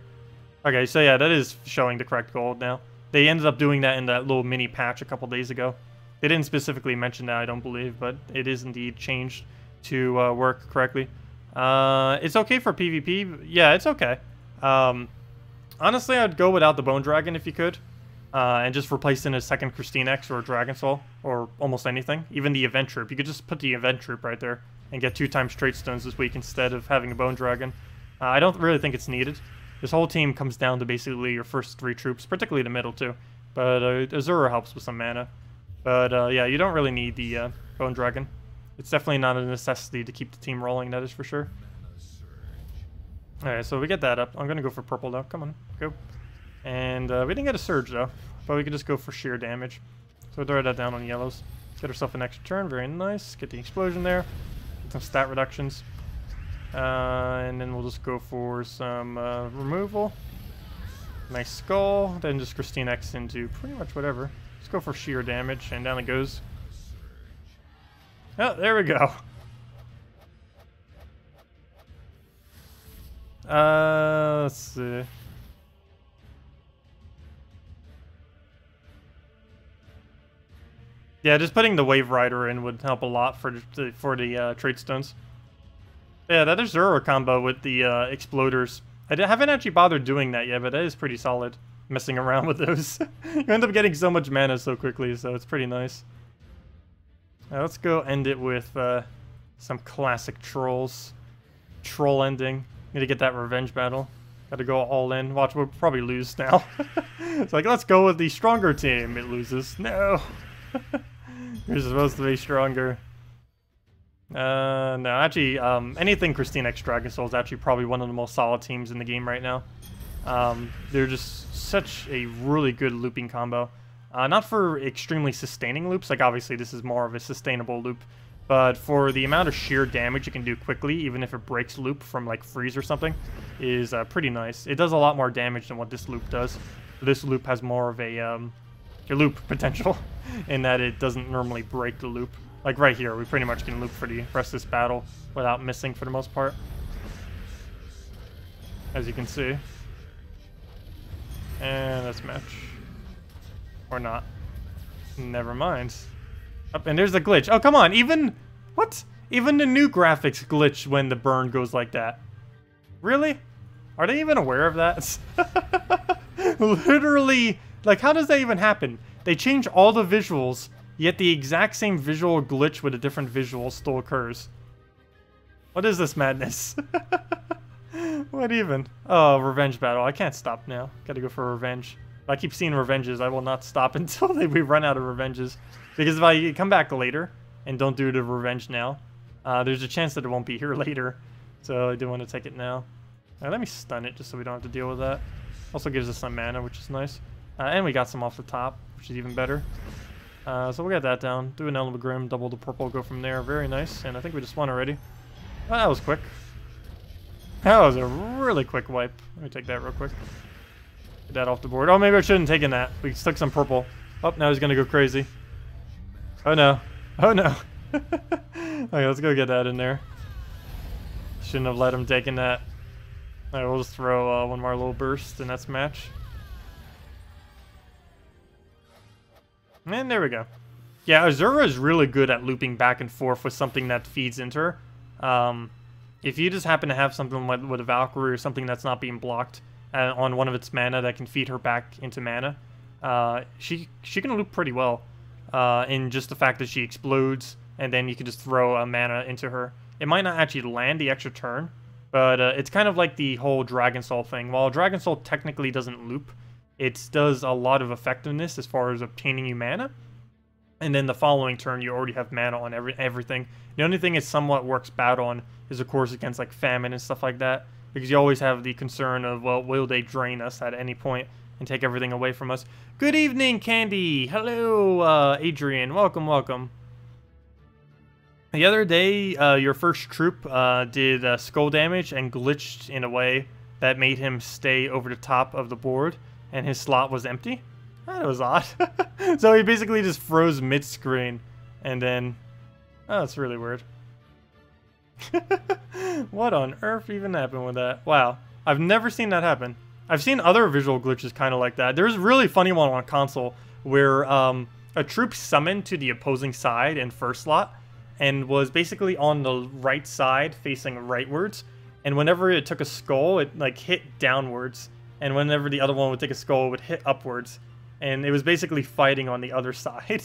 Okay, so yeah, that is showing the correct gold now. They ended up doing that in that little mini patch a couple days ago. They didn't specifically mention that, I don't believe, but it is indeed changed to work correctly. It's okay for PvP. Yeah, it's okay. Honestly, I'd go without the Bone Dragon if you could. And just replace in a second Christine X or a Dragon Soul, or almost anything. Even the Event Troop. You could just put the Event Troop right there and get 2 Trait Stones this week instead of having a Bone Dragon. I don't really think it's needed. This whole team comes down to basically your first 3 troops, particularly the middle too. But Azura helps with some mana. But yeah, you don't really need the Bone Dragon. It's definitely not a necessity to keep the team rolling, that is for sure. Alright, so we get that up. I'm going to go for purple though. Come on, go. And we didn't get a surge though, but we could just go for sheer damage. So we'll throw that down on yellows. Get ourselves an extra turn, very nice. Get the explosion there. Get some stat reductions. And then we'll just go for some removal. Nice skull. Then just Christine X into pretty much whatever. Let's go for sheer damage, and down it goes. Oh, there we go. Let's see. Yeah, just putting the Wave Rider in would help a lot for the Trait Stones. Yeah, that Azura combo with the Exploders. I haven't actually bothered doing that yet, but that is pretty solid, messing around with those. You end up getting so much mana so quickly, so it's pretty nice. Let's go end it with some classic trolls. Troll ending. Need to get that revenge battle. Gotta go all in. Watch, we'll probably lose now. It's like, let's go with the stronger team. It loses. No. You're supposed to be stronger. No, actually, anything Christine X Dragon Soul is actually probably one of the most solid teams in the game right now. They're just such a really good looping combo. Not for extremely sustaining loops, like obviously this is more of a sustainable loop, but for the amount of sheer damage you can do quickly, even if it breaks loop from like freeze or something, is pretty nice. It does a lot more damage than what this loop does. This loop has more of a loop potential in that it doesn't normally break the loop. Like right here, we pretty much can loop for the rest of this battle without missing for the most part, as you can see. And let's match. Or not. Never mind. Oh, and there's the glitch. Oh, come on. Even... What? Even the new graphics glitch when the burn goes like that. Really? Are they even aware of that? Literally, like, how does that even happen? They change all the visuals, yet the exact same visual glitch with a different visual still occurs. What is this madness? What even? Oh, revenge battle. I can't stop now. Gotta go for revenge. If I keep seeing revenges, I will not stop until we run out of revenges. Because if I come back later and don't do the revenge now, there's a chance that it won't be here later. So I do want to take it now. Let me stun it just so we don't have to deal with that. Also gives us some mana, which is nice. And we got some off the top, which is even better. So we'll get that down. Do an Element Grim, double the purple, go from there. Very nice. And I think we just won already. Oh, that was quick. That was a really quick wipe. Let me take that real quick. Get that off the board. Oh, maybe I shouldn't have taken that. We took some purple. Oh, now he's going to go crazy. Oh, no. Oh, no. Okay, let's go get that in there. Shouldn't have let him take in that. Alright, we'll just throw one more little burst, and that's match. And there we go. Yeah, Azura is really good at looping back and forth with something that feeds into her. If you just happen to have something with a Valkyrie or something that's not being blocked on one of its mana that can feed her back into mana, she can loop pretty well. In just the fact that she explodes, and then you can just throw a mana into her. It might not actually land the extra turn, but it's kind of like the whole Dragon Soul thing. While Dragon Soul technically doesn't loop, it does a lot of effectiveness as far as obtaining you mana. And then the following turn, you already have mana on everything. The only thing it somewhat works bad on is, of course, against like Famine and stuff like that. Because you always have the concern of, well, will they drain us at any point and take everything away from us? Good evening, Candy! Hello, Adrian. Welcome, welcome. The other day, your first troop did skull damage and glitched in a way that made him stay over the top of the board, and his slot was empty. That was odd. So he basically just froze mid-screen, and then... Oh, that's really weird. What on earth even happened with that? Wow, I've never seen that happen. I've seen other visual glitches kind of like that. There's a really funny one on console where a troop summoned to the opposing side in first slot and was basically on the right side facing rightwards, and whenever it took a skull, it like hit downwards, and whenever the other one would take a skull, it would hit upwards. And it was basically fighting on the other side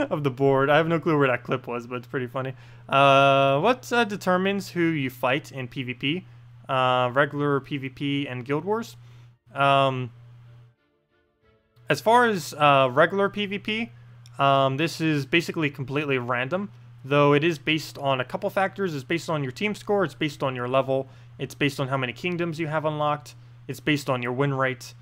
of the board. I have no clue where that clip was, but it's pretty funny. What determines who you fight in PvP? Regular PvP and Guild Wars? As far as regular PvP, this is basically completely random. Though it is based on a couple factors. It's based on your team score, it's based on your level, it's based on how many kingdoms you have unlocked, it's based on your win rate.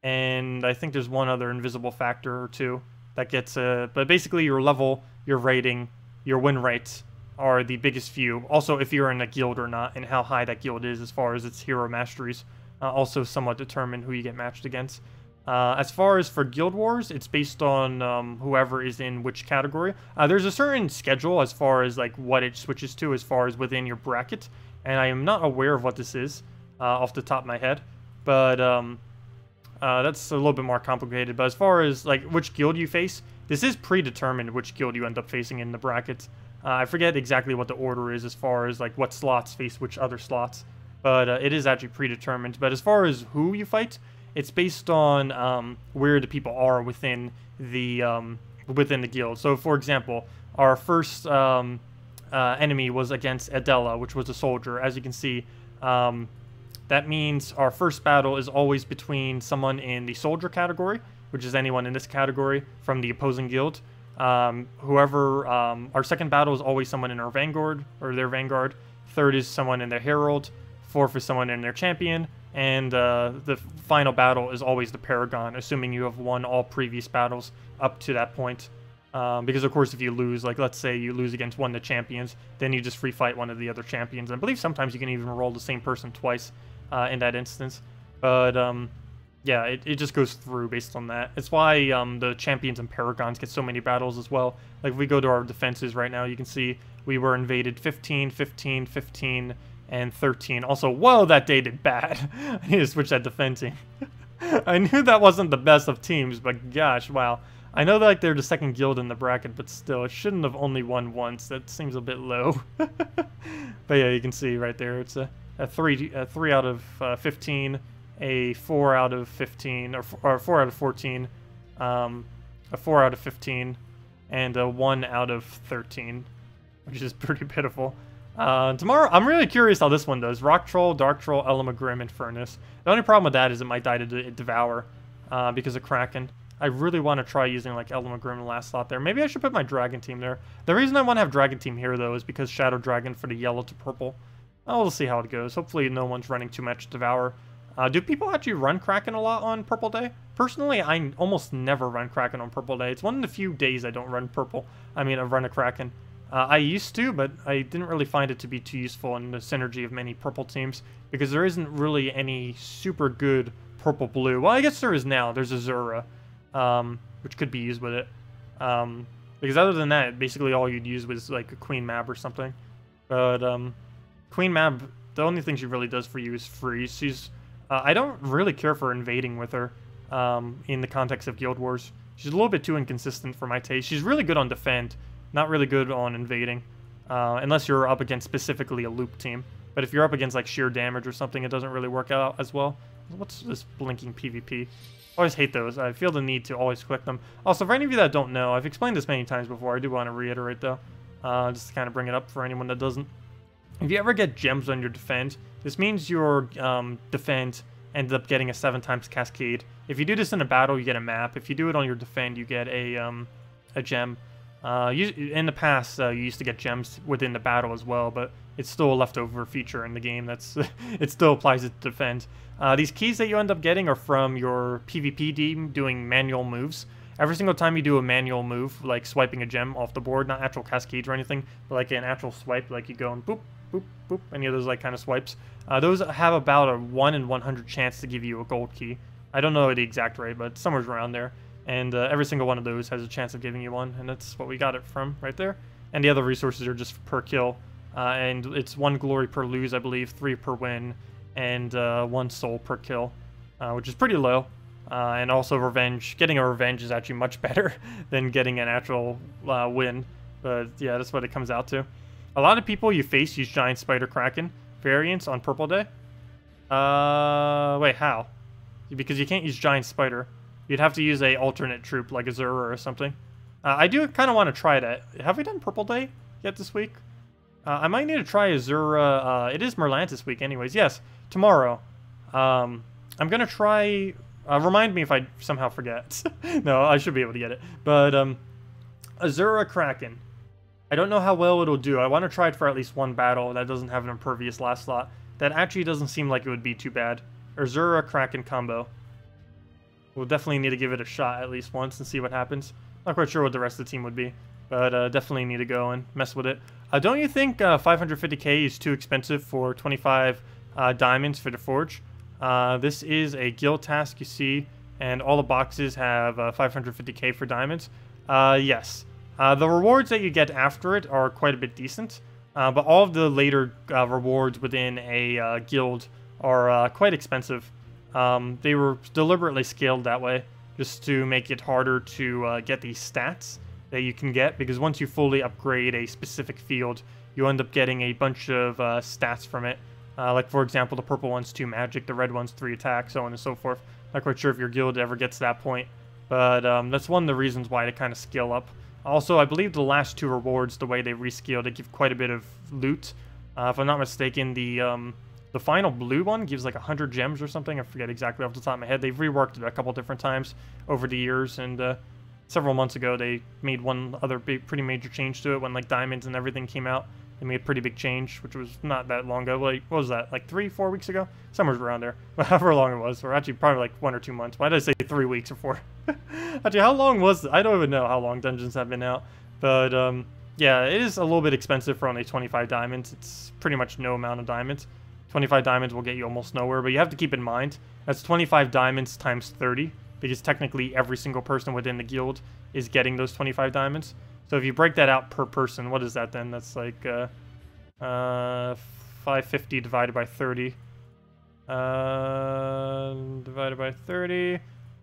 And I think there's one other invisible factor or two that gets but basically your level, your rating, your win rates are the biggest few. Also, if you're in a guild or not, and how high that guild is as far as its hero masteries, also somewhat determine who you get matched against. As far as for Guild Wars, it's based on whoever is in which category. There's a certain schedule as far as like what it switches to as far as within your bracket, and I am not aware of what this is off the top of my head, but that's a little bit more complicated. But as far as like which guild you face, this is predetermined which guild you end up facing in the bracket. I forget exactly what the order is as far as like what slots face which other slots, but it is actually predetermined. But as far as who you fight, it's based on where the people are within the guild. So, for example, our first enemy was against Adela, which was a soldier. As you can see, that means our first battle is always between someone in the soldier category, which is anyone in this category from the opposing guild. Our second battle is always someone in our vanguard or their vanguard. Third is someone in their herald. Fourth is someone in their champion. And the final battle is always the Paragon, assuming you have won all previous battles up to that point. Because, of course, if you lose, like, let's say you lose against one of the champions, then you just free fight one of the other champions. I believe sometimes you can even roll the same person twice in that instance. But, yeah, it just goes through based on that. It's why the champions and Paragons get so many battles as well. Like, if we go to our defenses right now, you can see we were invaded 15, 15, 15, and 13. Also, whoa, that day did bad. I need to switch that defense team. I knew that wasn't the best of teams, but gosh, wow. I know that like they're the second guild in the bracket, but still, it shouldn't have only won once. That seems a bit low. But yeah, you can see right there, it's a 3 out of 15, a 4 out of 15, or 4 out of 14, a 4 out of 15, and a 1 out of 13, which is pretty pitiful. Tomorrow, I'm really curious how this one does. Rock Troll, Dark Troll, Elamagrim, and Furnace. The only problem with that is it might die to Devour because of Kraken. I really want to try using like Elamagrim in the last slot there. Maybe I should put my Dragon Team there. The reason I want to have Dragon Team here, though, is because Shadow Dragon for the yellow to purple. We'll see how it goes. Hopefully no one's running too much Devour. Do people actually run Kraken a lot on Purple Day? Personally, I almost never run Kraken on Purple Day. It's one of the few days I don't run Purple. I mean, I run a Kraken. I used to, but I didn't really find it to be too useful in the synergy of many purple teams, because there isn't really any super good purple-blue. Well, I guess there is now. There's Azura, which could be used with it. Because other than that, basically all you'd use was like a Queen Mab or something. But Queen Mab, the only thing she really does for you is freeze. She's I don't really care for invading with her in the context of Guild Wars. She's a little bit too inconsistent for my taste. She's really good on defend. Not really good on invading, unless you're up against specifically a loop team. But if you're up against like sheer damage or something, it doesn't really work out as well. What's this blinking PvP? Always hate those. I feel the need to always click them. Also, for any of you that don't know, I've explained this many times before. I do want to reiterate though, just to kind of bring it up for anyone that doesn't. If you ever get gems on your defend, this means your defend ended up getting a 7x cascade. If you do this in a battle, you get a map. If you do it on your defend, you get a gem. In the past, you used to get gems within the battle as well, but it's still a leftover feature in the game. That's it still applies to defend. These keys that you end up getting are from your PvP team doing manual moves. Every single time you do a manual move, like swiping a gem off the board, not actual cascades or anything, but like an actual swipe, like you go and boop, boop, boop, any of those like kind of swipes, those have about a 1 in 100 chance to give you a gold key. I don't know the exact rate, but somewhere around there. And every single one of those has a chance of giving you one, and that's what we got it from right there. And the other resources are just per kill, and it's 1 glory per lose, I believe, 3 per win, and 1 soul per kill, which is pretty low. And also revenge. Getting a revenge is actually much better than getting an actual win. But yeah, that's what it comes out to. A lot of people you face use Giant Spider Kraken variants on Purple Day. Wait, how? Because you can't use Giant Spider. You'd have to use a alternate troop like Azura or something. I do kind of want to try that. Have we done Purple Day yet this week? I might need to try Azura. It is Merlant this week anyways. Yes, tomorrow. I'm going to try... remind me if I somehow forget. No, I should be able to get it. But Azura Kraken. I don't know how well it'll do. I want to try it for at least one battle that doesn't have an impervious last slot. That actually doesn't seem like it would be too bad. Azura Kraken combo. We'll definitely need to give it a shot at least once and see what happens. Not quite sure what the rest of the team would be, but definitely need to go and mess with it. Don't you think 550k is too expensive for 25 diamonds for the Forge? This is a guild task, you see, and all the boxes have 550k for diamonds. Yes. The rewards that you get after it are quite a bit decent, but all of the later rewards within a guild are quite expensive. They were deliberately scaled that way just to make it harder to get these stats that you can get, because once you fully upgrade a specific field, you end up getting a bunch of stats from it. Like, for example, the purple one's 2 magic, the red one's 3 attack, so on and so forth. Not quite sure if your guild ever gets to that point, but that's one of the reasons why they kind of scale up. Also, I believe the last 2 rewards, the way they rescale, they give quite a bit of loot. If I'm not mistaken, the final blue one gives like 100 gems or something. I forget exactly off the top of my head. They've reworked it a couple different times over the years, and several months ago they made one other pretty major change to it when like diamonds and everything came out. They made a pretty big change, which was not that long ago. Like, what was that, like 3-4 weeks ago? Somewhere around there. However long it was, or actually probably like 1 or 2 months. Why did I say 3 weeks or 4? Actually, how long was it? I don't even know how long dungeons have been out. But yeah, it is a little bit expensive for only 25 diamonds. It's pretty much no amount of diamonds. 25 diamonds will get you almost nowhere, but you have to keep in mind, that's 25 diamonds times 30, because technically every single person within the guild is getting those 25 diamonds. So if you break that out per person, what is that then? That's like 550 divided by 30. Divided divided by 30.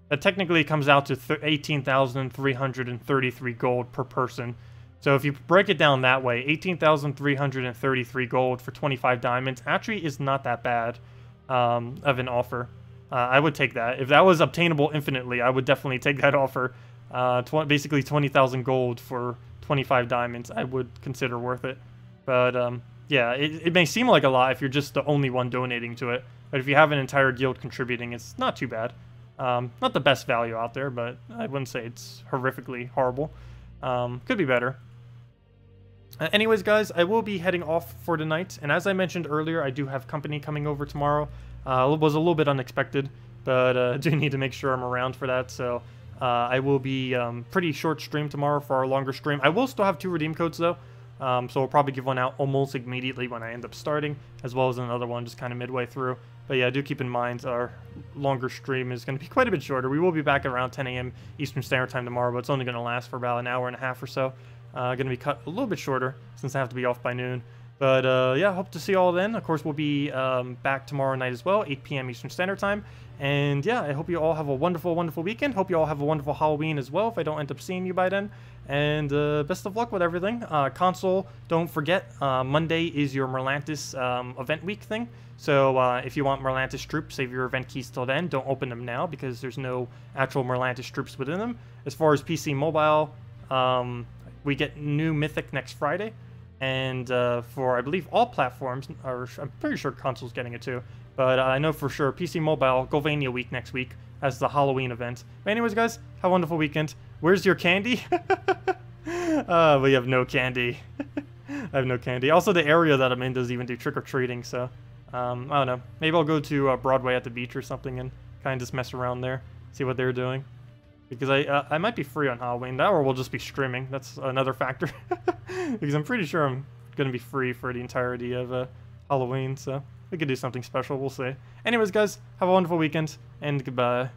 That technically comes out to 18,333 gold per person. So if you break it down that way, 18,333 gold for 25 diamonds actually is not that bad of an offer. I would take that. If that was obtainable infinitely, I would definitely take that offer. Basically 20,000 gold for 25 diamonds, I would consider worth it. But yeah, it may seem like a lot if you're just the only one donating to it. But if you have an entire guild contributing, it's not too bad. Not the best value out there, but I wouldn't say it's horrifically horrible. Could be better. Anyways, guys, I will be heading off for tonight. And as I mentioned earlier, I do have company coming over tomorrow. It was a little bit unexpected, but I do need to make sure I'm around for that. So I will be pretty short stream tomorrow for our longer stream. I will still have 2 redeem codes, though. So we'll probably give one out almost immediately when I end up starting, as well as another one just kind of midway through. But yeah, do keep in mind our longer stream is going to be quite a bit shorter. We will be back at around 10 a.m. Eastern Standard Time tomorrow, but it's only going to last for about an hour and a half or so. Going to be cut a little bit shorter since I have to be off by noon. But yeah, hope to see you all then. Of course, we'll be back tomorrow night as well, 8 p.m. Eastern Standard Time. And yeah, I hope you all have a wonderful, wonderful weekend. Hope you all have a wonderful Halloween as well if I don't end up seeing you by then. And best of luck with everything. Console, don't forget, Monday is your Merlantis event week thing. So if you want Merlantis troops, save your event keys till then. Don't open them now because there's no actual Merlantis troops within them. As far as PC Mobile, we get new Mythic next Friday. And for, I believe, all platforms, or I'm pretty sure console's getting it too. But I know for sure PC Mobile, Golvania week next week as the Halloween event. But anyways, guys, have a wonderful weekend. Where's your candy? We have no candy. I have no candy. Also, the area that I'm in doesn't even do trick-or-treating, so I don't know. Maybe I'll go to Broadway at the beach or something and kind of just mess around there, see what they're doing. Because I might be free on Halloween. That or we'll just be streaming. That's another factor. Because I'm pretty sure I'm going to be free for the entirety of Halloween, so we could do something special. We'll see. Anyways, guys, have a wonderful weekend, and goodbye.